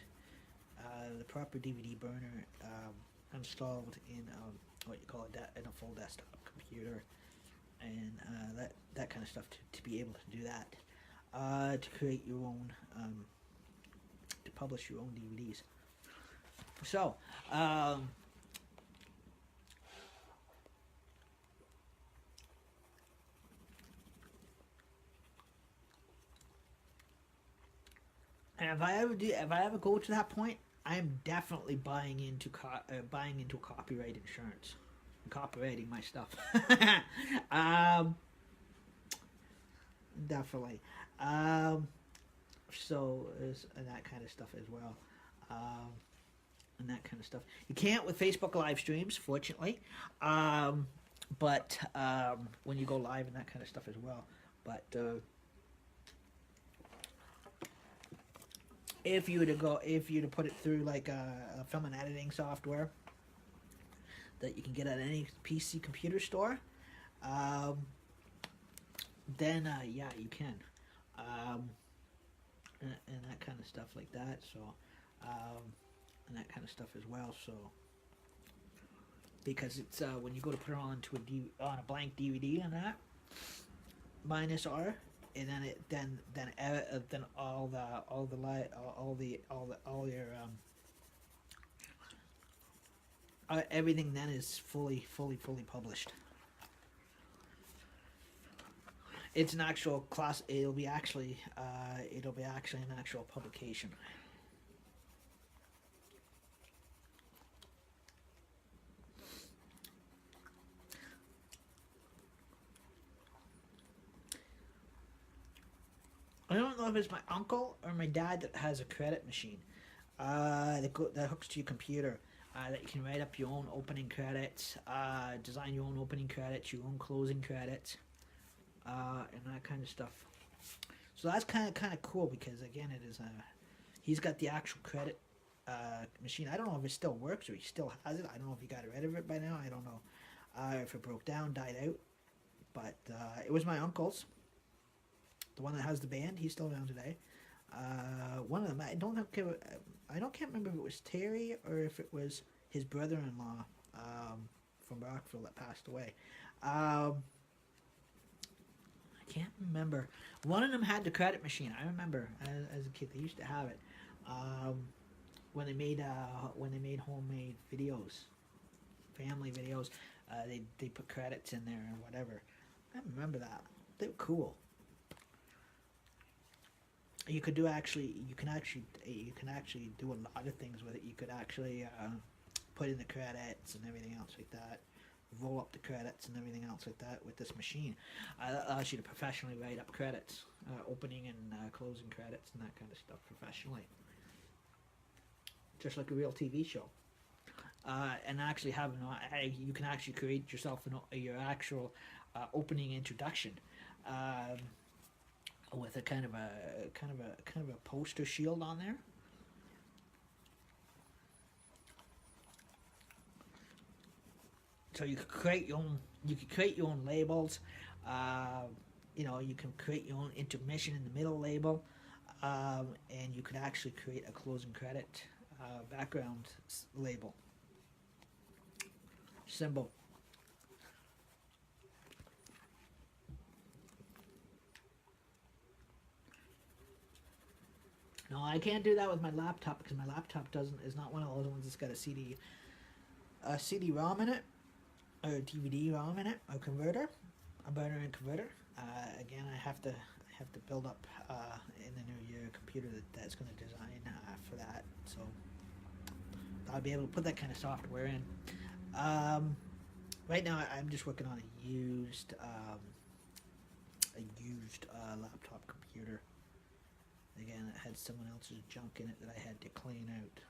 the proper DVD burner installed in what you call in a full desktop computer, and that kind of stuff to be able to do that, to create your own, to publish your own DVDs. So, and if I ever go to that point, I'm definitely buying into copyright insurance, copyrighting my stuff. Definitely. So and that kind of stuff as well. And that kind of stuff. You can't with Facebook live streams, fortunately. But when you go live and that kind of stuff as well. But if you were to put it through like a film and editing software that you can get at any PC computer store, then yeah, you can, and that kind of stuff like that. So, and that kind of stuff as well. So, because it's when you go to put it on a blank DVD and that minus R, and then all your everything then is fully published. It's an actual class. It'll be actually an actual publication. I don't know if it's my uncle or my dad that has a credit machine that hooks to your computer, that you can write up your own opening credits, design your own opening credits, your own closing credits, and that kind of stuff. So that's kind of cool, because again, it is he's got the actual credit machine. I don't know if it still works or he still has it. I don't know if he got rid of it by now. I don't know if it broke down, died out. But it was my uncle's. The one that has the band, he's still around today. One of them, I can't remember if it was Terry or if it was his brother-in-law from Rockville that passed away. I can't remember. One of them had the credit machine. I remember as a kid they used to have it when they made homemade videos, family videos. They put credits in there and whatever. I remember that. They were cool. You can actually do a lot of things with it. You could actually put in the credits and everything else like that, roll up the credits and everything else like that with this machine. That allows you to professionally write up credits, opening and closing credits and that kind of stuff professionally, just like a real TV show. And actually you can actually create yourself your actual opening introduction. With a kind of a poster shield on there. So you could create your own. You could create your own labels. You know, you can create your own intermission in the middle label, and you could actually create a closing credit background label symbol. No, I can't do that with my laptop because my laptop is not one of those ones that's got a CD-ROM in it, or a DVD-ROM in it, a converter, a burner-in converter. Again, I have to build up in the new year a computer that's going to design for that. So I'll be able to put that kind of software in. Right now, I'm just working on a used laptop computer. Again, it had someone else's junk in it that I had to clean out.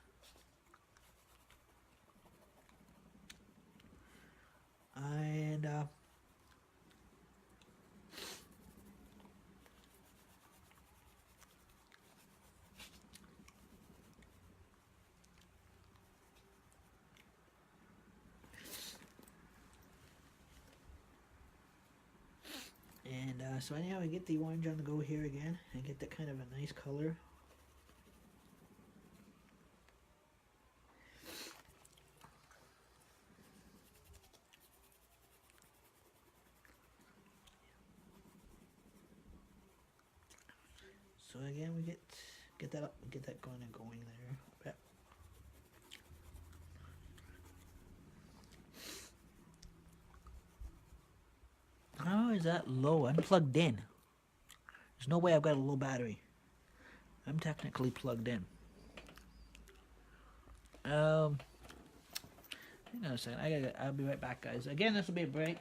And so anyhow, I get the orange on the go here again, and get that kind of a nice color. So again, we get that up, get that going there. Yep. How is that low? I'm plugged in. There's no way I've got a low battery. I'm technically plugged in. Hang on a second. I'll be right back, guys. Again, this will be a break.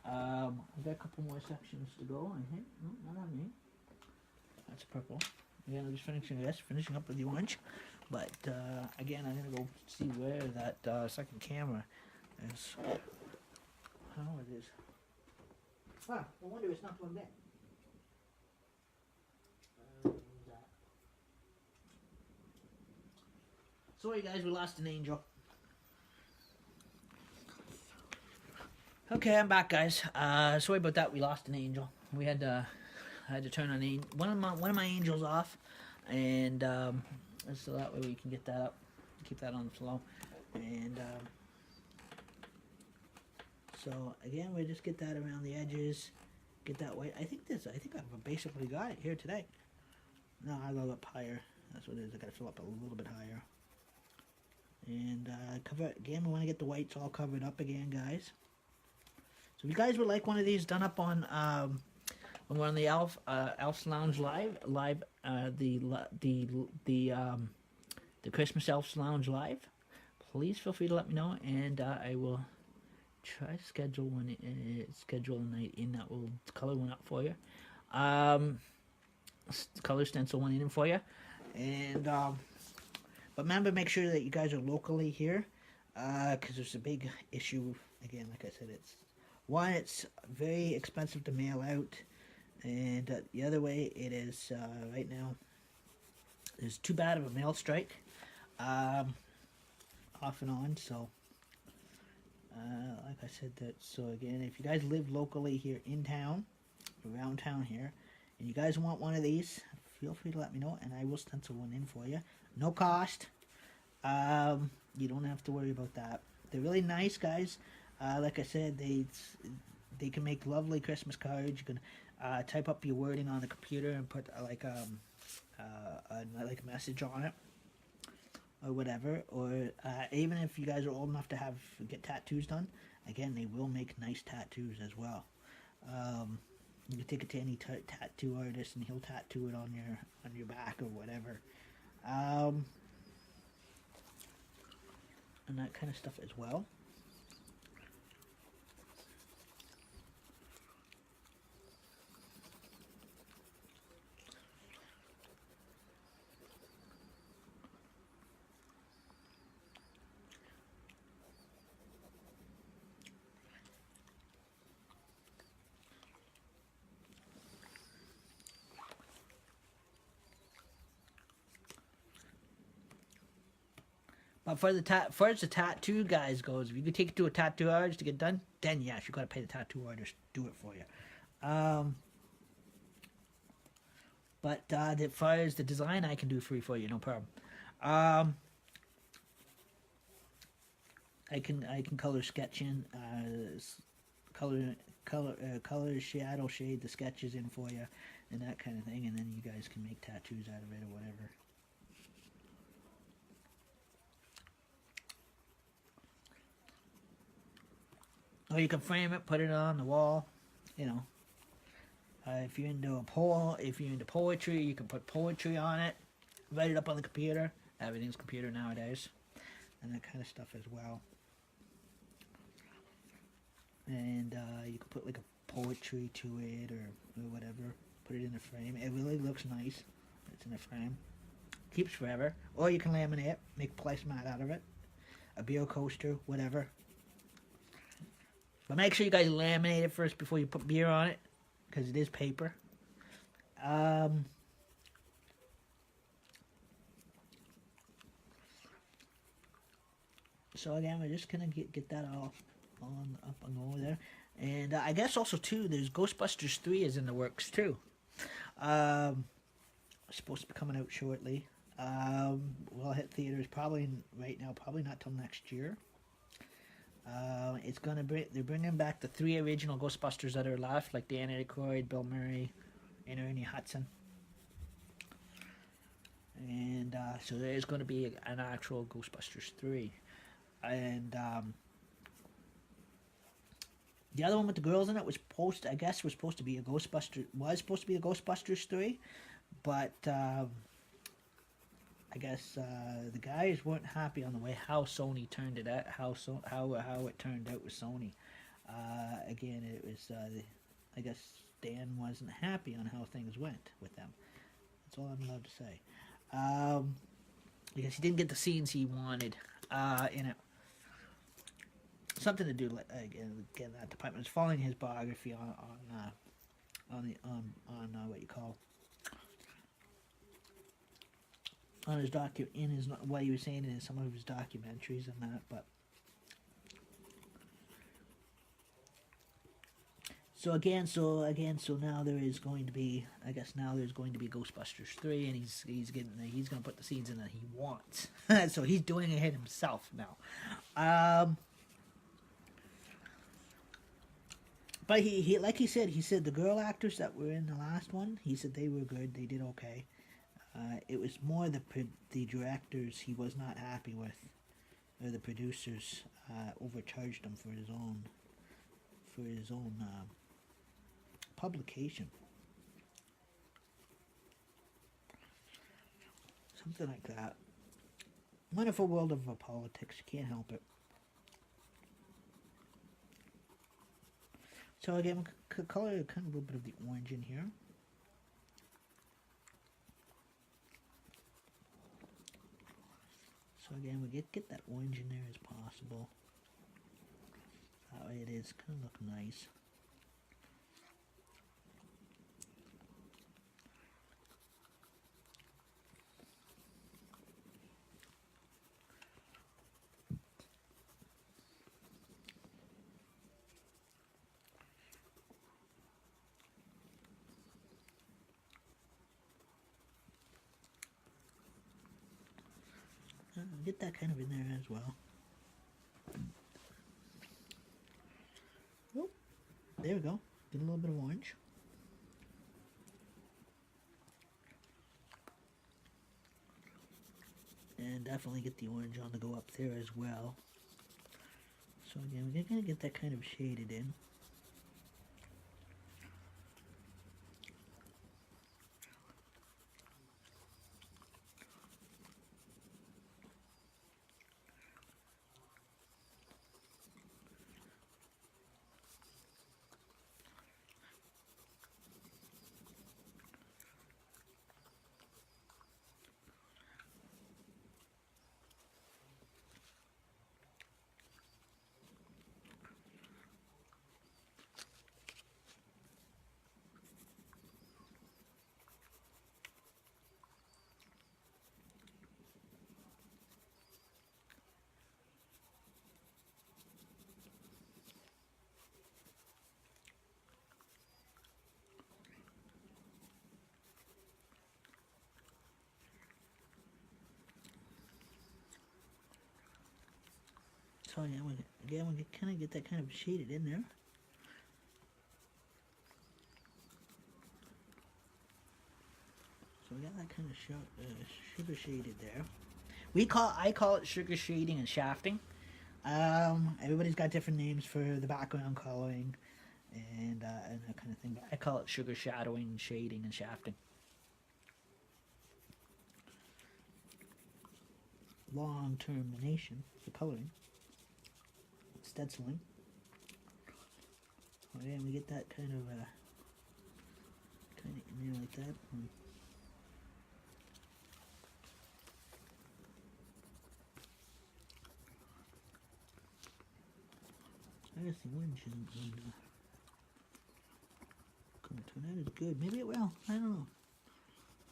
I've got a couple more sections to go. I think. No, not on me. That's purple. Again, I'm just finishing up with the orange. But again, I'm gonna go see where that second camera is. How it is. Ah, no wonder it's not plugged in. Sorry guys, we lost an angel. Okay, I'm back, guys. Sorry about that. We lost an angel. We had I had to turn on one of my angels off, and so that way we can get that up, keep that on the flow, and so again, we just get that around the edges, get that white. I think I've basically got it here today. No, I'll go up higher. That's what it is. I gotta fill up a little bit higher. And cover it again. We want to get the whites all covered up again, guys. So if you guys would like one of these done up on when we're on the Elf's Lounge live, the Christmas Elf's Lounge live, please feel free to let me know, and I will try to schedule a night in that will color one up for you. Color stencil one in for you, and but remember, make sure that you guys are locally here, because there's a big issue. Again, like I said, it's very expensive to mail out, and the other way it is right now. There's too bad of a mail strike, off and on. So, like I said, so again, if you guys live locally here in town, around town here, and you guys want one of these, feel free to let me know, and I will stencil one in for you. No cost. You don't have to worry about that. They're really nice, guys. Like I said, they can make lovely Christmas cards. You can type up your wording on the computer and put like a message on it, or whatever. Or even if you guys are old enough to get tattoos done, again, they will make nice tattoos as well. You can take it to any tattoo artist, and he'll tattoo it on your back or whatever, and that kind of stuff as well. But for the far as the tattoo guys goes, if you could take it to a tattoo artist to get done, then yes, you gotta pay the tattoo artist to do it for you. But as far as the design, I can do free for you, no problem. I can color sketch in, color shadow shade the sketches in for you, and that kind of thing, and then you guys can make tattoos out of it or whatever. Or you can frame it, put it on the wall, you know. If you're into poetry, you can put poetry on it, write it up on the computer. Everything's computer nowadays, and that kind of stuff as well. And you can put like a poetry to it or whatever. Put it in a frame. It really looks nice. It's in a frame. Keeps forever. Or you can laminate it, make a placemat out of it. A beer coaster, whatever. But make sure you guys laminate it first before you put beer on it, because it is paper. So again, we're just gonna get that all on up and over there. And I guess also too, there's Ghostbusters 3 is in the works too. Supposed to be coming out shortly. Will hit theaters probably right now, probably not till next year. It's gonna they're bringing back the 3 original Ghostbusters that are left, like Dan Aykroyd, Bill Murray, and Ernie Hudson. And so there is going to be an actual Ghostbusters 3. And the other one with the girls in it was supposed to be a Ghostbusters 3, but I guess the guys weren't happy on the way how Sony turned it out, how it turned out with Sony. Again, it was I guess Dan wasn't happy on how things went with them. That's all I'm allowed to say. Because he didn't get the scenes he wanted in it. Something to do again that department is following his biography on what you call on his what he was saying in some of his documentaries and that. But so now there is going to be, I guess now there's going to be Ghostbusters 3, and he's going to put the scenes in that he wants. So he's doing it himself now. But he like he said the girl actors that were in the last one, he said they were good, they did okay. It was more the directors he was not happy with, or the producers overcharged him for his own publication. Something like that. Wonderful world of politics, you can't help it. So again, we'll color kind of a little bit of the orange in here. So again, we get that orange in there as possible. That way it is kind of look nice. Get that kind of in there as well. Oh, there we go. Get a little bit of orange. And definitely get the orange on to go up there as well. So again, we're going to get that kind of shaded in. So yeah, we kind of get that kind of shaded in there. So we got that kind of sugar shaded there. I call it sugar shading and shafting. Everybody's got different names for the background coloring and that kind of thing. But I call it sugar shadowing, shading, and shafting. Long termination for coloring. Stenciling. Oh yeah, we get that kind of in there like that. I guess the orange isn't going to turn out as good. Maybe it will. I don't know.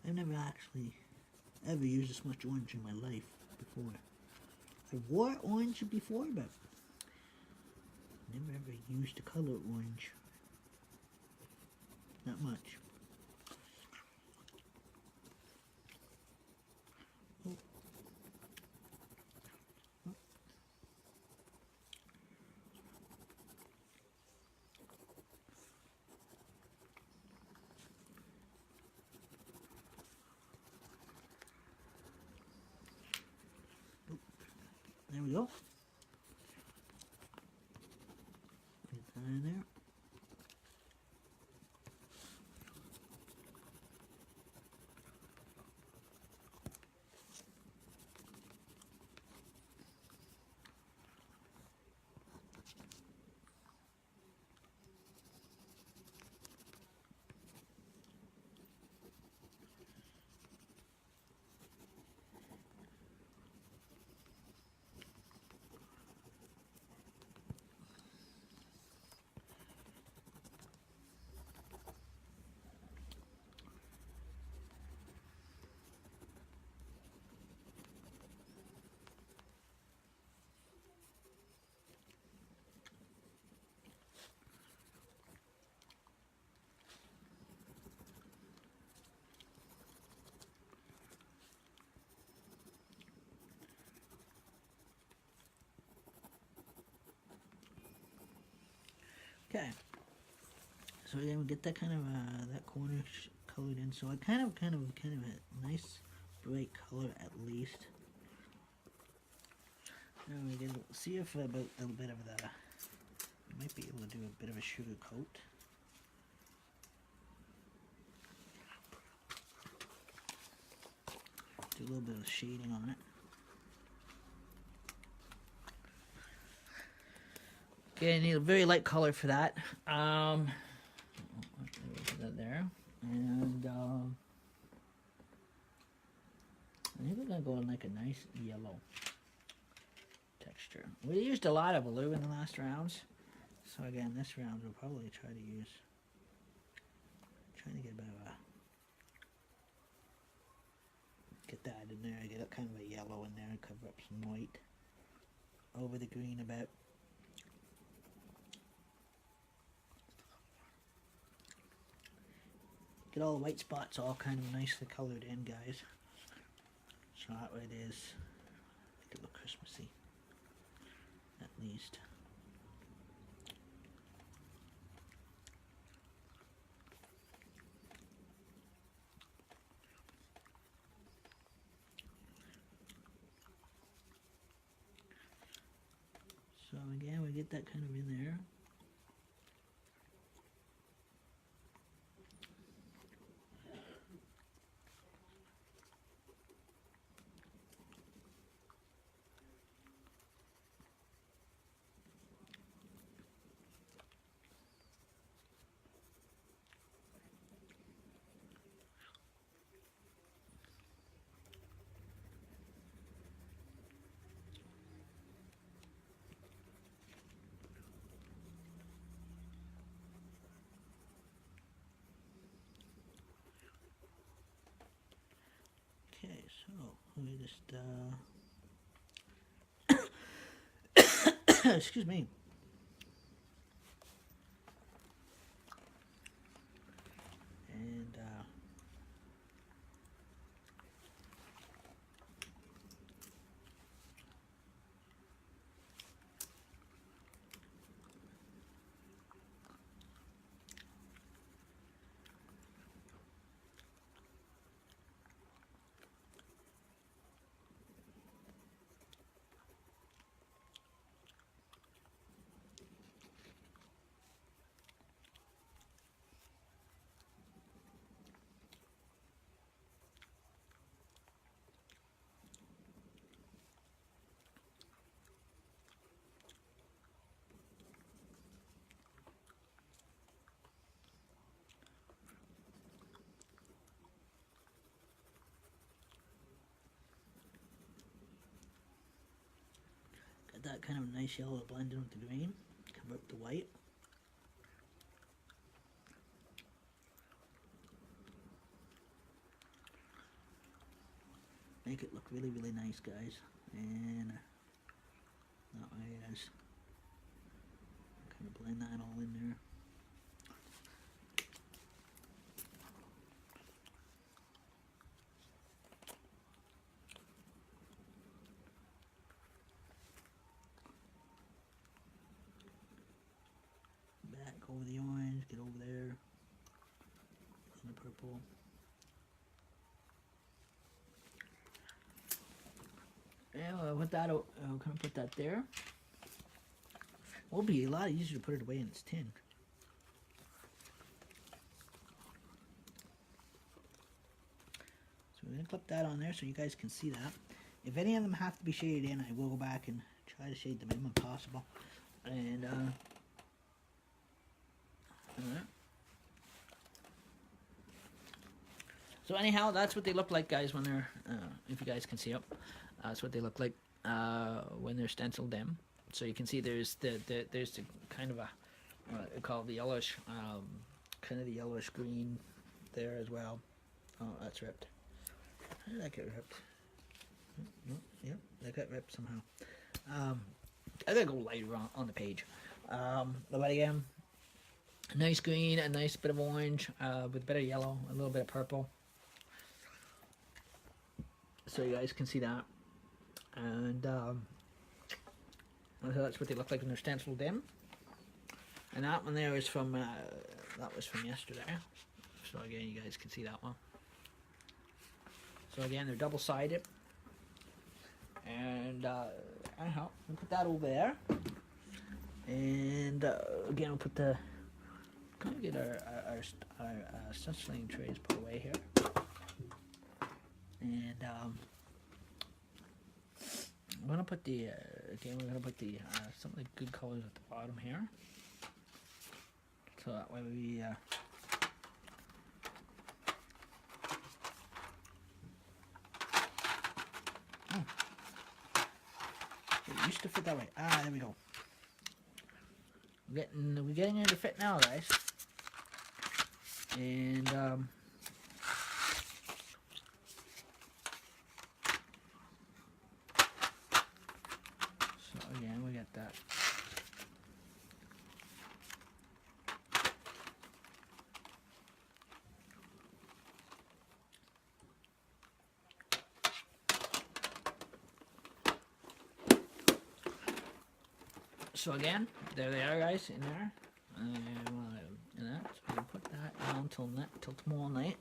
I've never actually ever used this much orange in my life before. I wore orange before, but never ever used the color orange. Not much. Oh. Oh. There we go. Get that in there. Okay. So yeah, we get that kind of that corner colored in. So I kind of a nice bright color at least. Now we get see if a little bit of the might be able to do a bit of a sugar coat. Do a little bit of shading on it. Okay, I need a very light color for that. That there, and I think we're gonna go in like a nice yellow texture. We used a lot of blue in the last rounds, so again, this round we'll probably try to get a bit of a get that in there. Get a kind of a yellow in there and cover up some white over the green a bit. Get all the white spots all kind of nicely colored in, guys. So that way it is. Make it look Christmassy, at least. So again, we get that kind of in there. Okay, so we just excuse me. And that kind of nice yellow to blend in with the green. Cover up the white. Make it look really, really nice, guys. And that way as kind of blend that all in there. Back over the orange, get over there. And the purple. Yeah, I'll put that. I'll kind of put that there. Will be a lot easier to put it away in its tin. So we're gonna clip that on there so you guys can see that. If any of them have to be shaded in, I will go back and try to shade them in when possible. And alright. So anyhow, that's what they look like, guys, when they're, if you guys can see up. That's what they look like when they're stenciled in. So you can see there's the kind of a what I call the yellowish, kind of the yellowish green there as well. Oh, that's ripped. How did that get ripped? No, yeah, that got ripped somehow. I gotta go lighter on the page. But again, a nice green, a nice bit of orange with a bit of yellow, a little bit of purple. So you guys can see that. And so that's what they look like when they're stenciled in. And that one there is from that was from yesterday. So again, you guys can see that one. So again, they're double-sided. And anyhow, we'll put that over there. And again, we'll put the kind of get our stenciling trays put away here. And I'm gonna put the again. We're gonna put the some of the good colors at the bottom here, so that way we. It used to fit that way. Ah, there we go. We're getting it to fit now, guys. And so again, we got that. So again, there they are, guys, in there. And that. So we'll put that down till tomorrow night.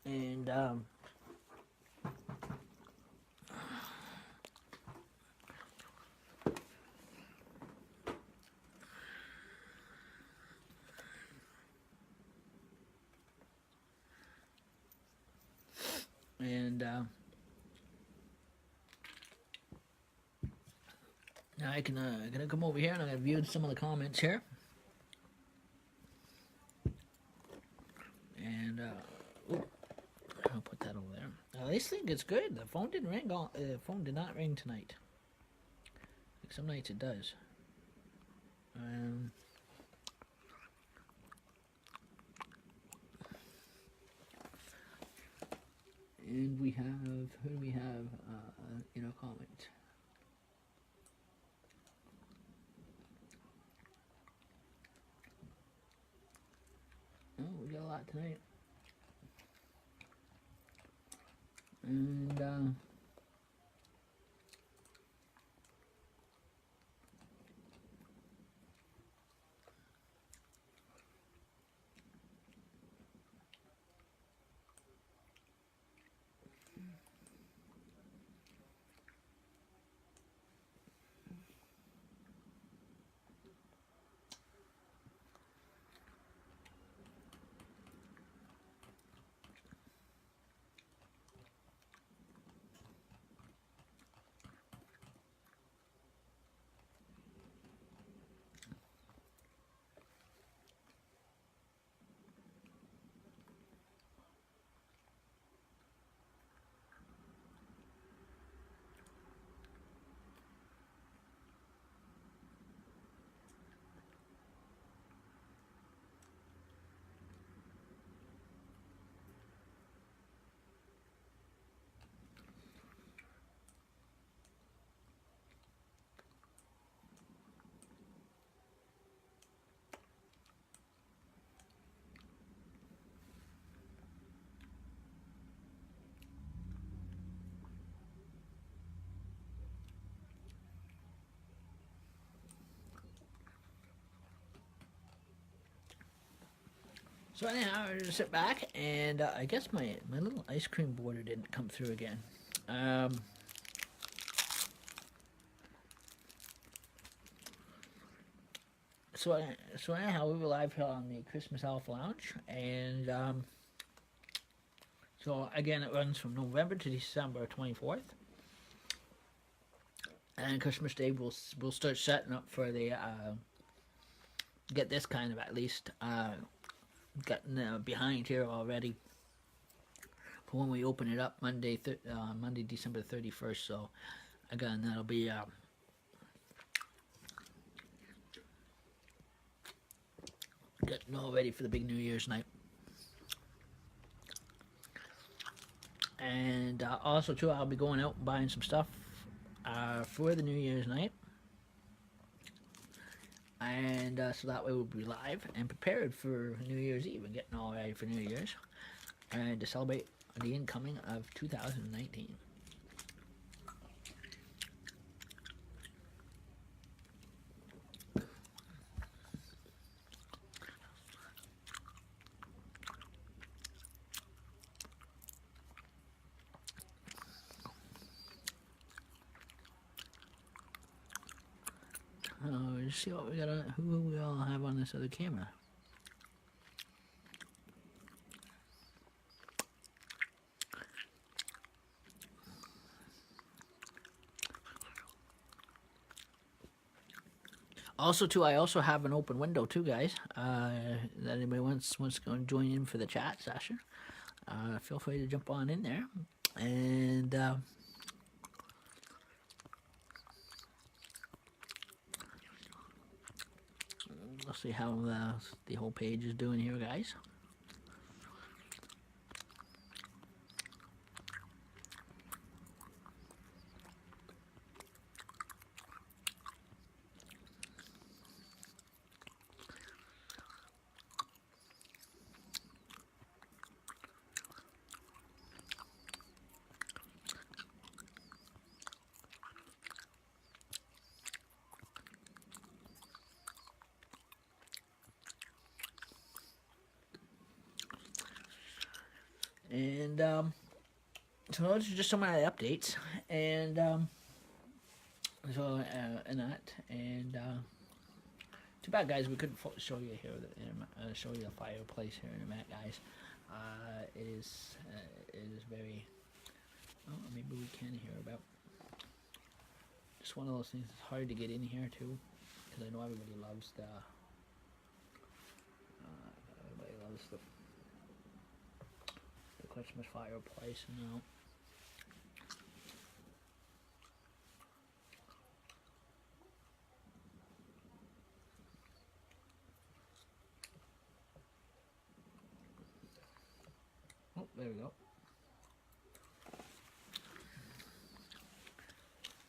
And now I can gonna come over here and I'm gonna view some of the comments here. And I'll put that over there. Now this thing is good. The phone didn't ring. The phone did not ring tonight. Like some nights it does. And we have, who do we have in our comment? Oh, we got a lot tonight. And So anyhow, I just sit back, and I guess my little ice cream border didn't come through again. So anyhow, we were live here on the Christmas Elf Lounge, and so again, it runs from November to December 24th, and Christmas Day we'll start setting up for the get this kind of at least gotten behind here already for when we open it up Monday December 31st. So again, that'll be getting all ready for the big New Year's night. And also too, I'll be going out and buying some stuff for the New Year's night, and so that way we'll be live and prepared for New Year's Eve and getting all ready for New Year's and to celebrate the incoming of 2019. Let's see what we got on, who we all have on this other camera. Also, too, I also have an open window too, guys. That anybody wants to go and join in for the chat session, feel free to jump on in there, and let's see how the whole page is doing here, guys. And so those are just some of my updates, and so and that, and too bad, guys, we couldn't show you here, show you the fireplace here in a minute, guys. It is very, oh, maybe we can hear about. Just one of those things. It's hard to get in here too, because I know everybody loves the Christmas fireplace, you know. Oh, there we go.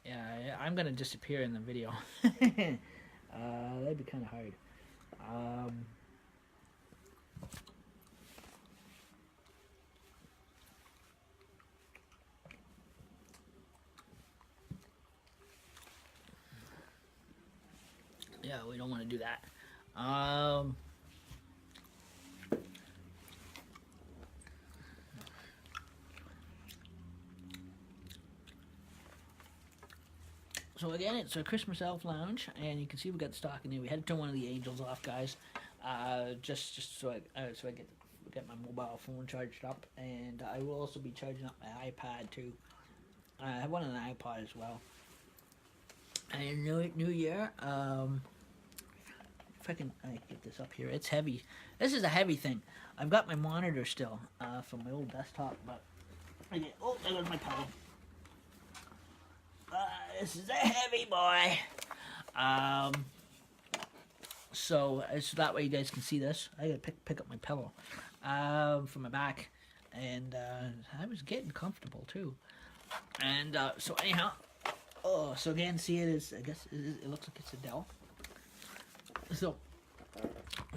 Yeah, I'm gonna disappear in the video. That'd be kind of hard. Yeah, we don't want to do that. So again, it's a Christmas Elf Lounge, and you can see we got the stock in there. We had to turn one of the angels off, guys, just so I get my mobile phone charged up, and I will also be charging up my iPad too. I have one on an iPod as well. And New Year, if I can get this up here, it's heavy. This is a heavy thing. I've got my monitor still from my old desktop, but oh, there goes my pillow. This is a heavy boy. So that way you guys can see this. I gotta pick up my pillow from my back, and I was getting comfortable too. And so anyhow, oh, so again, see it is. I guess it looks like it's a Dell. So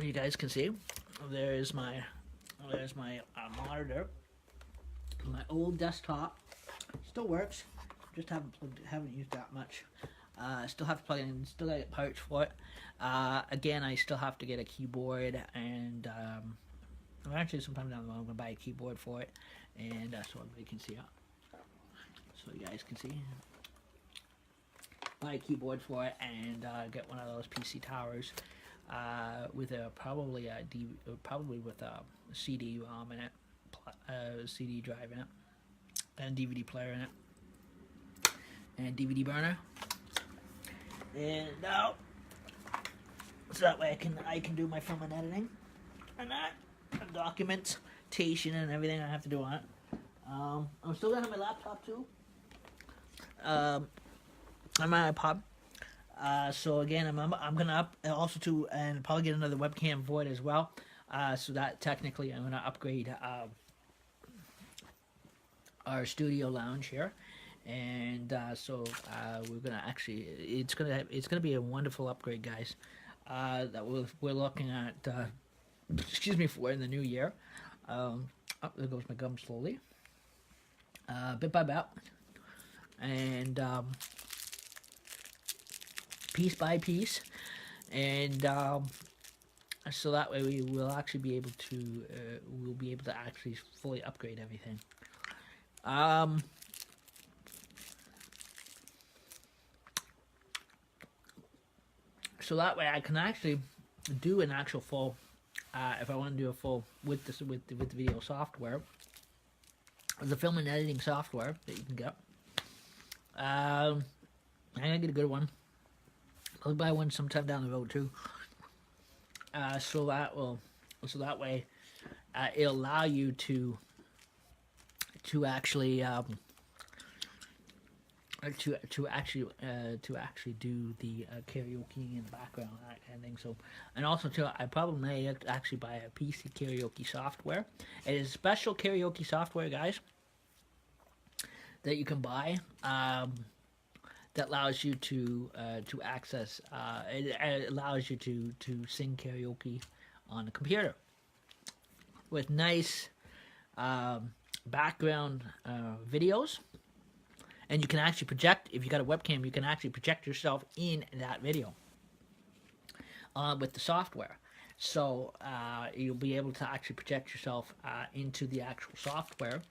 you guys can see, there's my monitor. My old desktop still works. Just haven't used that much. Still have to plug it in. Still got to get parts for it. Again, I still have to get a keyboard and Eventually, sometime down the road, I'm gonna buy a keyboard for it, and so everybody can see it. So you guys can see. Buy a keyboard for it and get one of those PC towers with probably with a CD-ROM in it, CD drive in it, and DVD player in it, and DVD burner. And so that way I can do my film and editing and that, and documentation and everything I have to do on it. I'm still gonna have my laptop too. On my iPod. So again, I'm gonna also to and probably get another webcam for it as well. So that technically I'm gonna upgrade our studio lounge here, and so we're gonna actually it's gonna be a wonderful upgrade, guys. That we're looking at. Excuse me, for in the new year. Oh, there goes my gum slowly. Bit by bit, and piece by piece, and so that way we will actually be able to actually fully upgrade everything. So that way I can actually do an actual full, if I want to do a full with the video software, the film and editing software that you can get. I'm gonna get a good one. I'll buy one sometime down the road too. So that way, it'll allow you to actually to actually do the karaoke in the background, that kind of thing. So, and also too, I probably may actually buy a PC karaoke software. It is special karaoke software, guys, that you can buy. That allows you to access. It allows you to sing karaoke on the computer with nice background videos, and you can actually project. If you got a webcam, you can actually project yourself in that video with the software. So you'll be able to actually project yourself into the actual software.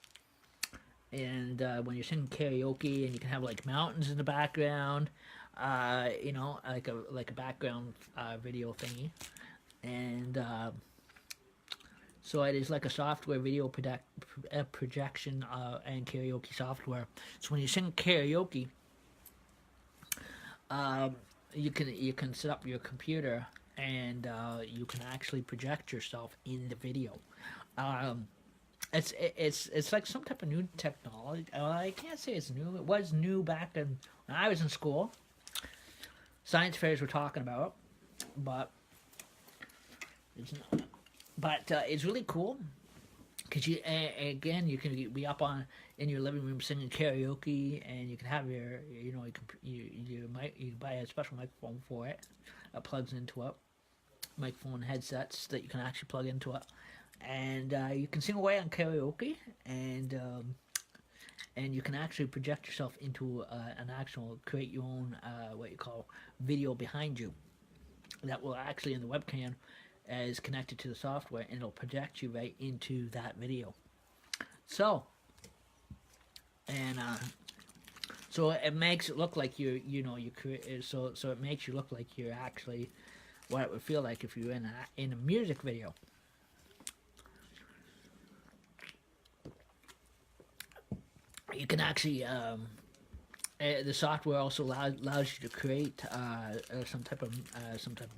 And when you're singing karaoke, and you can have like mountains in the background, you know, like a background video thingy, and so it is like a software video projection and karaoke software. So when you sing karaoke, you can set up your computer, and you can actually project yourself in the video. It's like some type of new technology. I can't say it's new. It was new back when I was in school. Science fairs were talking about, but it's not. But it's really cool because you again you can be up in your living room singing karaoke, and you can have your you buy a special microphone for it that plugs into it, microphone headsets that you can actually plug into it. And you can sing away on karaoke, and you can actually project yourself into an actual, create your own what you call video behind you that will actually, in the webcam, is connected to the software, and it'll project you right into that video. So, and so it makes it look like you create. So it makes you look like you're actually what it would feel like if you're in a music video. You can actually, the software also allows you to create some type of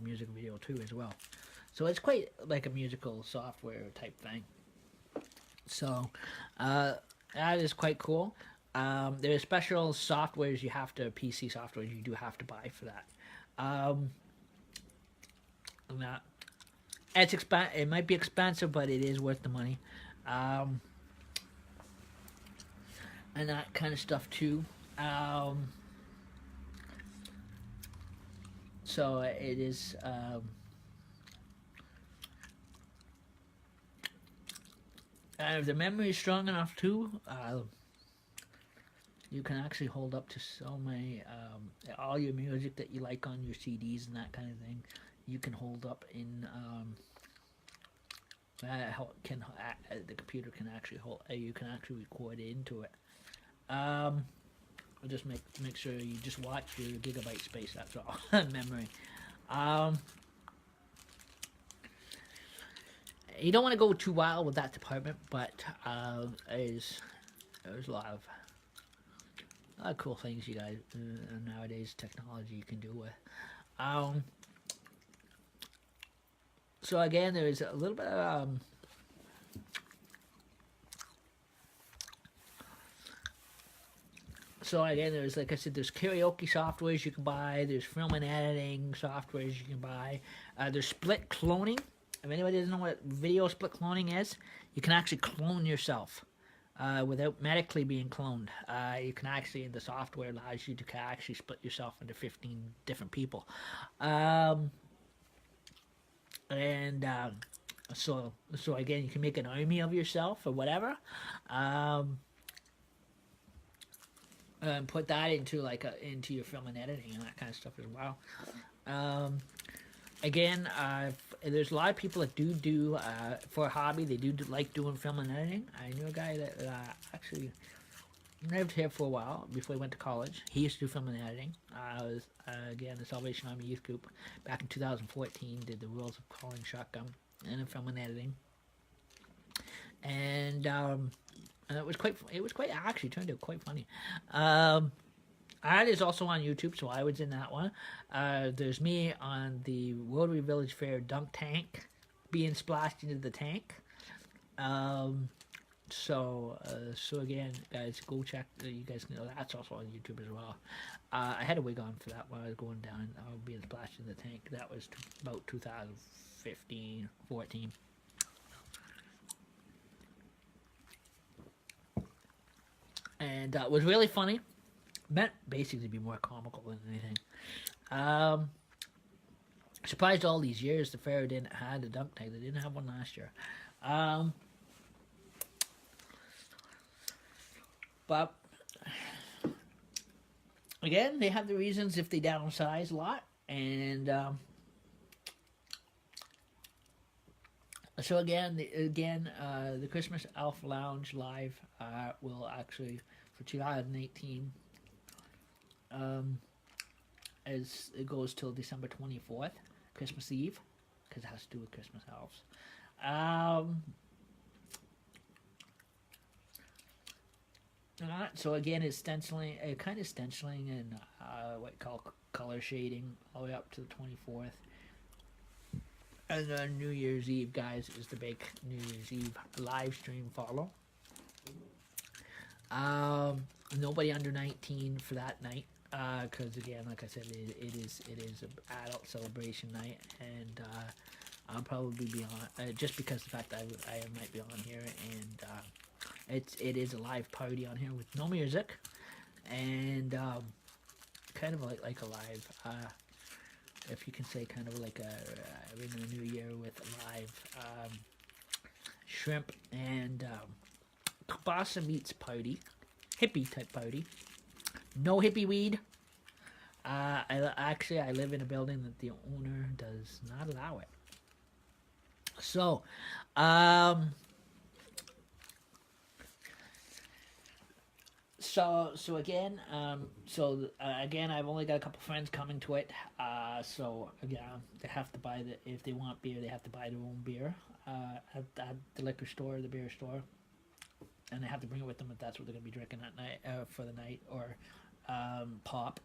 music video too as well. So it's quite like a musical software type thing. So that is quite cool. There are special softwares you have to, PC software you do have to buy for that. It might be expensive, but it is worth the money. And that kind of stuff too. So it is. And if the memory is strong enough too, you can actually hold up to so many. All your music that you like on your CDs and that kind of thing, you can hold up in the computer can actually hold. You can actually record into it. I'll just make sure you just watch your gigabyte space. That's all. Memory. You don't want to go too wild with that department, but there's a lot of cool things you guys nowadays technology you can do with. So again, there's a little bit of so again, there's, like I said, there's karaoke softwares you can buy. There's film and editing softwares you can buy. There's split cloning. If anybody doesn't know what video split cloning is, you can actually clone yourself without medically being cloned. You can actually, the software allows you to actually split yourself into 15 different people. So again, you can make an army of yourself or whatever. And put that into into your film and editing and that kind of stuff as well. Again, there's a lot of people that do for a hobby. They do like doing film and editing. I knew a guy that actually lived here for a while before he went to college. He used to do film and editing. I was again the Salvation Army Youth Group back in 2014. Did the Rules of Calling Shotgun and film and editing. And it was quite actually turned out quite funny. That is also on YouTube, so I was in that one. There's me on the Rotary Village Fair dunk tank, being splashed into the tank. So again, guys, go check. You guys know that's also on YouTube as well. I had a wig on for that when I was going down. I was being splashed in the tank. That was about 2015, 14. And it was really funny. Meant basically to be more comical than anything. Surprised all these years the fair didn't have a dunk tank. They didn't have one last year. But again, they have the reasons if they downsize a lot. And so again, the Christmas Elf Lounge Live will actually, for 2018, as it goes till December 24th, Christmas Eve, because it has to do with Christmas elves. So again, it's stenciling, kind of stenciling and what you call color shading all the way up to the 24th. And then New Year's Eve, guys, is the big New Year's Eve live stream follow. Nobody under 19 for that night, because again, like I said, it is an adult celebration night, and I'll probably be on just because the fact that I might be on here, and it is a live party on here with no music, and kind of like a live. If you can say, kind of like a ring of the new year with a live shrimp and kielbasa meats party, hippie type party. No hippie weed. I live in a building that the owner does not allow it. So, So again, again, I've only got a couple friends coming to it. So again, they have to buy if they want beer, they have to buy their own beer at the liquor store, the beer store, and they have to bring it with them if that's what they're gonna be drinking that night for the night, or pop.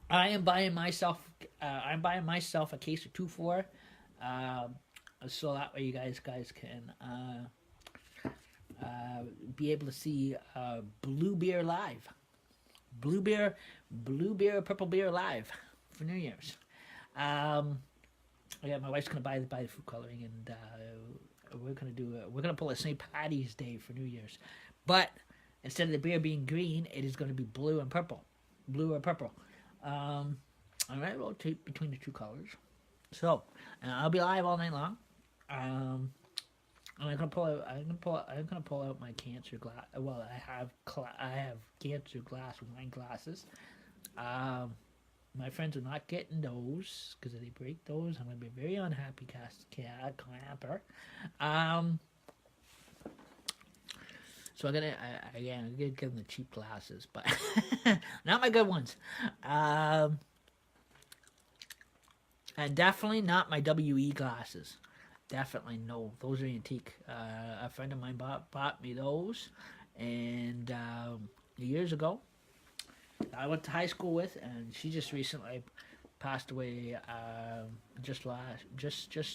I am buying myself. I'm buying myself a case of 2-4, so that way you guys can. Be able to see blue beer live, blue beer, purple beer live for New Year's. Yeah, my wife's gonna buy the food coloring, and we're gonna pull a St. Patty's Day for New Year's, but instead of the beer being green, it is going to be blue and purple, blue or purple. I might rotate between the two colors, so I'll be live all night long. I'm gonna pull out my cancer glass. Well, I have cancer glass wine glasses. My friends are not getting those because if they break those, I'm going to be a very unhappy camper. So I'm gonna give them the cheap glasses, but not my good ones. And definitely not my WE glasses. Definitely no, those are antique. A friend of mine bought me those, and years ago, I went to high school with, and she just recently passed away. Just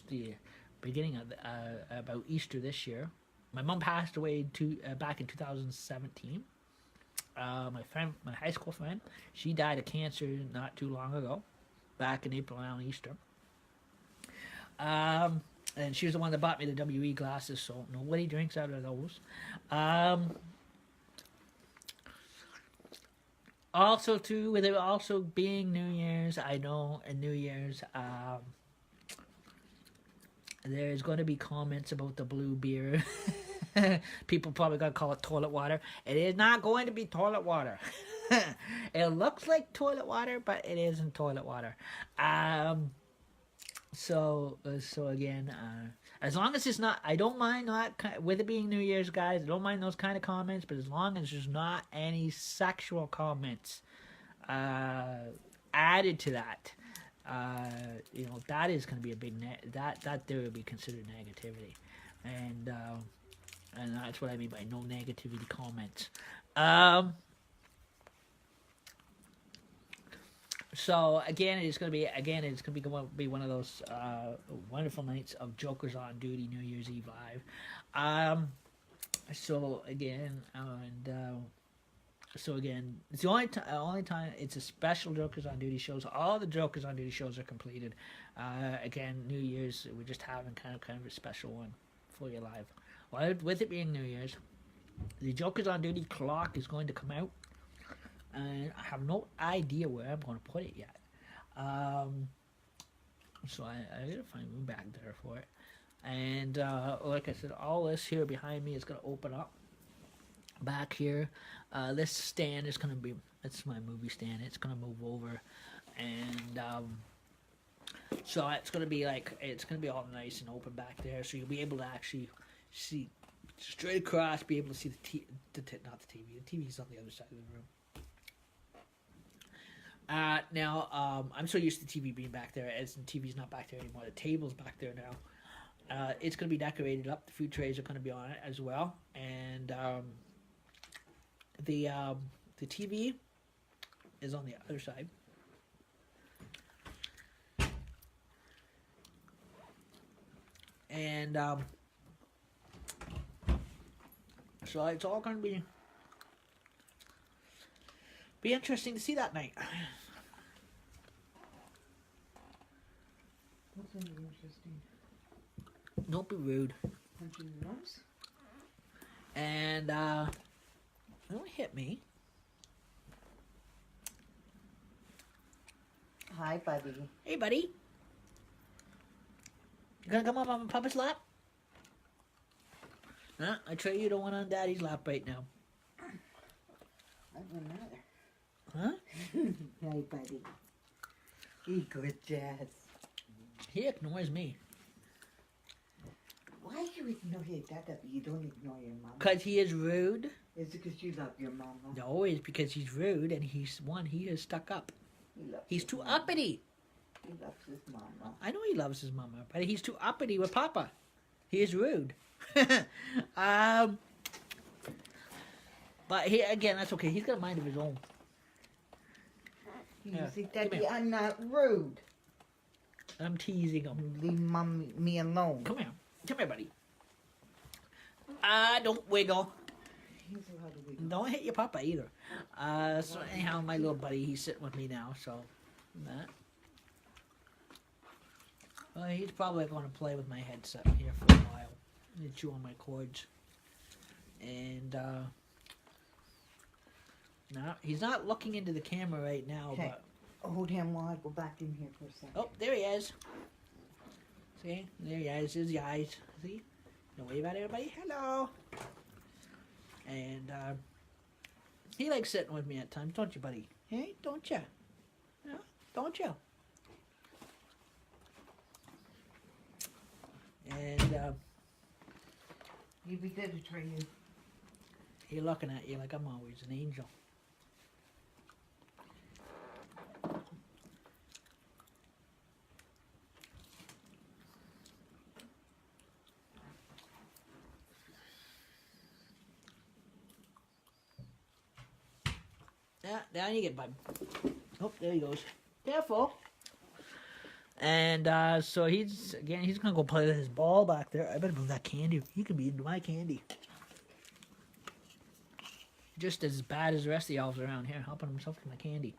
the beginning of about Easter this year. My mom passed away back in 2017. My high school friend, she died of cancer not too long ago, back in April around Easter. And she was the one that bought me the WE glasses, so nobody drinks out of those. Also, too, with it also being New Year's, I know in New Year's, there's going to be comments about the blue beer. People probably going to call it toilet water. It is not going to be toilet water. It looks like toilet water, but it isn't toilet water. So again, as long as it's not, I don't mind not, with it being New Year's, guys, I don't mind those kind of comments, but as long as there's not any sexual comments added to that, that is going to be a big, that there would be considered negativity. And that's what I mean by no negativity comments. So again, it's gonna be one of those wonderful nights of Jokers on Duty New Year's Eve live. So again, it's the only time it's a special Jokers on Duty shows. All the Jokers on Duty shows are completed. Again, New Year's, we're just having kind of a special one for you live. Well, with it being New Year's, the Jokers on Duty clock is going to come out. And I have no idea where I'm going to put it yet. So I gotta find room back there for it. And like I said, all this here behind me is going to open up. Back here, this stand is going to be, it's my movie stand. It's going to move over. And so it's going to be all nice and open back there. So you'll be able to actually see straight across, be able to see not the TV. The TV's on the other side of the room. Now, I'm so used to TV being back there, as the TV's not back there anymore. The table's back there now. It's going to be decorated up. The food trays are going to be on it as well. And the TV is on the other side. And so it's all going to be interesting to see that night. What's going to be interesting? Don't be rude. Punching your nose? And don't hit me. Hi, buddy. Hey, buddy. You gonna come up on Papa's lap? Huh? I tell you the one on Daddy's lap right now. I don't know. Huh? Hey, buddy. He good, Jazz. He ignores me. Why you ignore his dad, but you don't ignore your mama? Because he is rude. Is it because you love your mama? No, it's because he's rude and he is stuck up. He's too uppity. He loves his mama. I know he loves his mama, but he's too uppity with Papa. He is rude. But he, again, that's okay. He's got a mind of his own. You Yeah. see, Daddy, I'm not rude. I'm teasing him. Leave me alone. Come here. Come here, buddy. Don't wiggle. He's allowed to wiggle. Don't hit your Papa either. So anyhow, my little buddy, he's sitting with me now, so that. Well, he's probably going to play with my headset here for a while. And chew on my cords. And, no, he's not looking into the camera right now, Okay. but... Hold him while I go back in here for a second. Oh, there he is. See? There he is. His eyes. See? No wave at everybody. Hello. And, he likes sitting with me at times, don't you, buddy? Hey, don't you? Yeah. don't you? And You'd be good to train you. he looking at you like I'm always an angel. Yeah, down you get, bud. Oh, there he goes. Careful. And so he's gonna go play with his ball back there. I better move that candy. He could be into my candy. Just as bad as the rest of the elves around here, helping himself to my candy.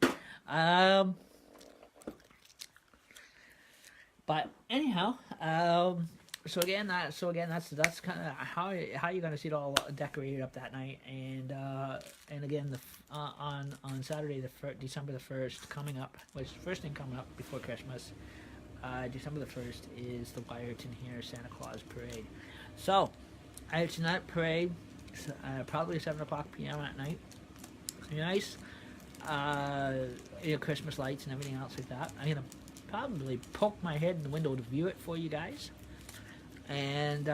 But anyhow, so again, that's kind of how you're gonna see it all decorated up that night, and again on Saturday December the 1st coming up, which is the first thing coming up before Christmas. December the 1st is the Wyerton here Santa Claus Parade. So, it's that parade, probably 7 o'clock p.m. at night. Nice. Christmas lights and everything else like that. I'm going to probably poke my head in the window to view it for you guys. And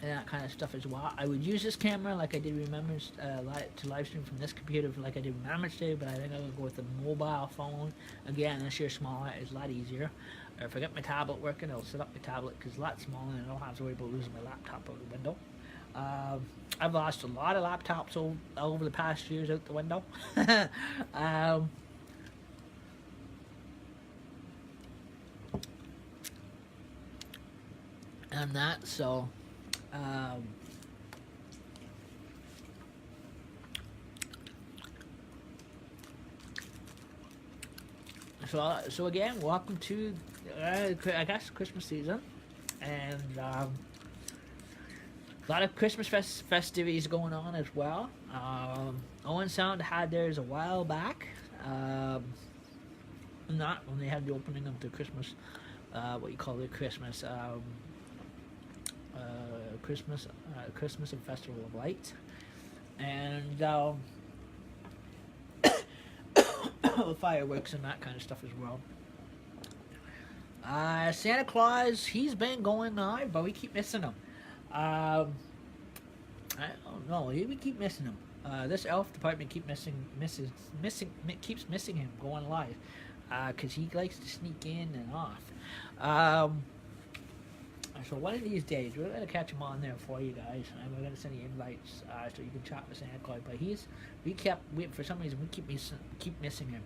that kind of stuff as well. I would use this camera like I did Remembrance to live stream from this computer like I did Remembrance Day, but I think I'm going to go with the mobile phone. Again, this year smaller is a lot easier. Or if I get my tablet working, I'll set up my tablet because it's a lot smaller and I don't have to worry about losing my laptop out the window. I've lost a lot of laptops over the past years out the window. And that, so so again, welcome to I guess Christmas season, and a lot of Christmas festivities going on as well. Owen Sound had theirs a while back, not when they had the opening of the Christmas, what you call it, Christmas and Festival of Lights, and fireworks and that kind of stuff as well. Santa Claus, he's been going on, but we keep missing him. I don't know, we keep missing him. This elf department keeps missing him going live, because he likes to sneak in and off. So one of these days, we're going to catch him on there for you guys, and we're going to send you invites so you can chat with Santa Claus. But for some reason, we keep missing him,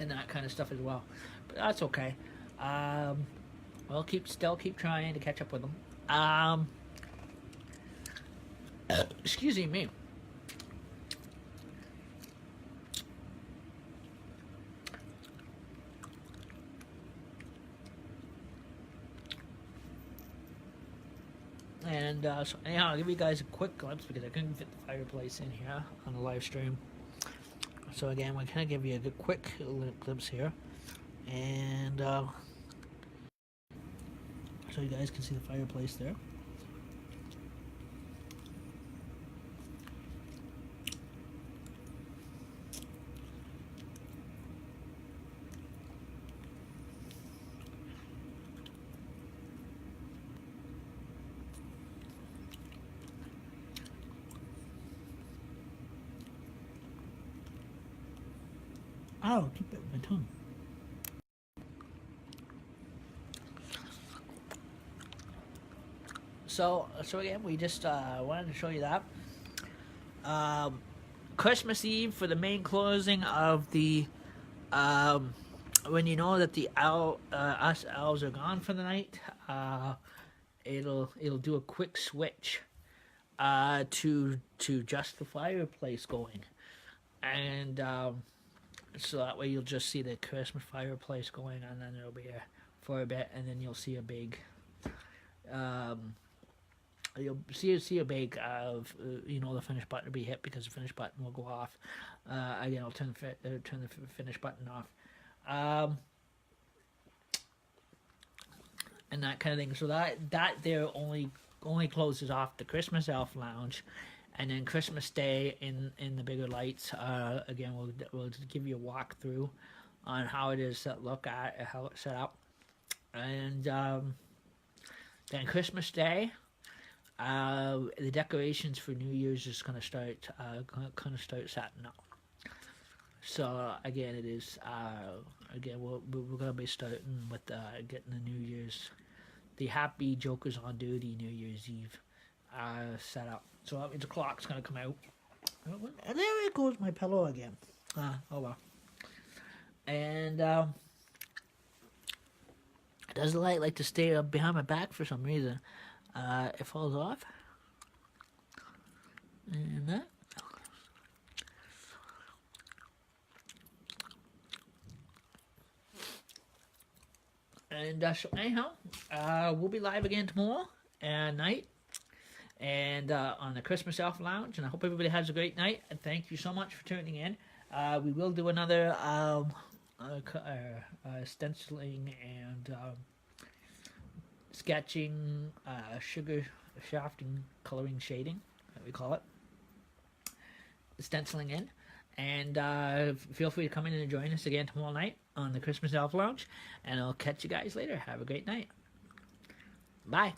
and that kind of stuff as well. But that's okay. We'll still keep trying to catch up with him. Excuse me. And so anyhow, I'll give you guys a quick glimpse because I couldn't fit the fireplace in here on the live stream. So again, we're gonna give you a good quick glimpse here, and so you guys can see the fireplace there. Oh, keep it with my tongue. So again, we just wanted to show you that. Christmas Eve for the main closing of the when you know that the us elves are gone for the night, it'll do a quick switch to just the fireplace going, and so that way you'll just see the Christmas fireplace going, and then it'll be here for a bit, and then you'll see a big you'll see a big the finish button will be hit because the finish button will go off. Again, I'll turn the finish button off, and that kind of thing. So that there only closes off the Christmas Elf Lounge, and then Christmas Day in the bigger lights. Again, we'll just give you a walkthrough on how it is set look at how it's set up, and then Christmas Day. The decorations for New Year's is gonna start setting up. So again, it is again we're gonna be starting with getting the New Year's, the Happy Jokers on Duty New Year's Eve set up. So that means the clock's gonna come out. And there it goes, my pillow again. Oh well. And does the light like to stay up behind my back for some reason? It falls off. And that. And so anyhow, we'll be live again tomorrow night, and on the Christmas Elf Lounge. And I hope everybody has a great night. And thank you so much for tuning in. We will do another stenciling and sketching, sugar shafting, coloring, shading, that we call it, stenciling in. And feel free to come in and join us again tomorrow night on the Christmas Elf Lounge. And I'll catch you guys later. Have a great night. Bye.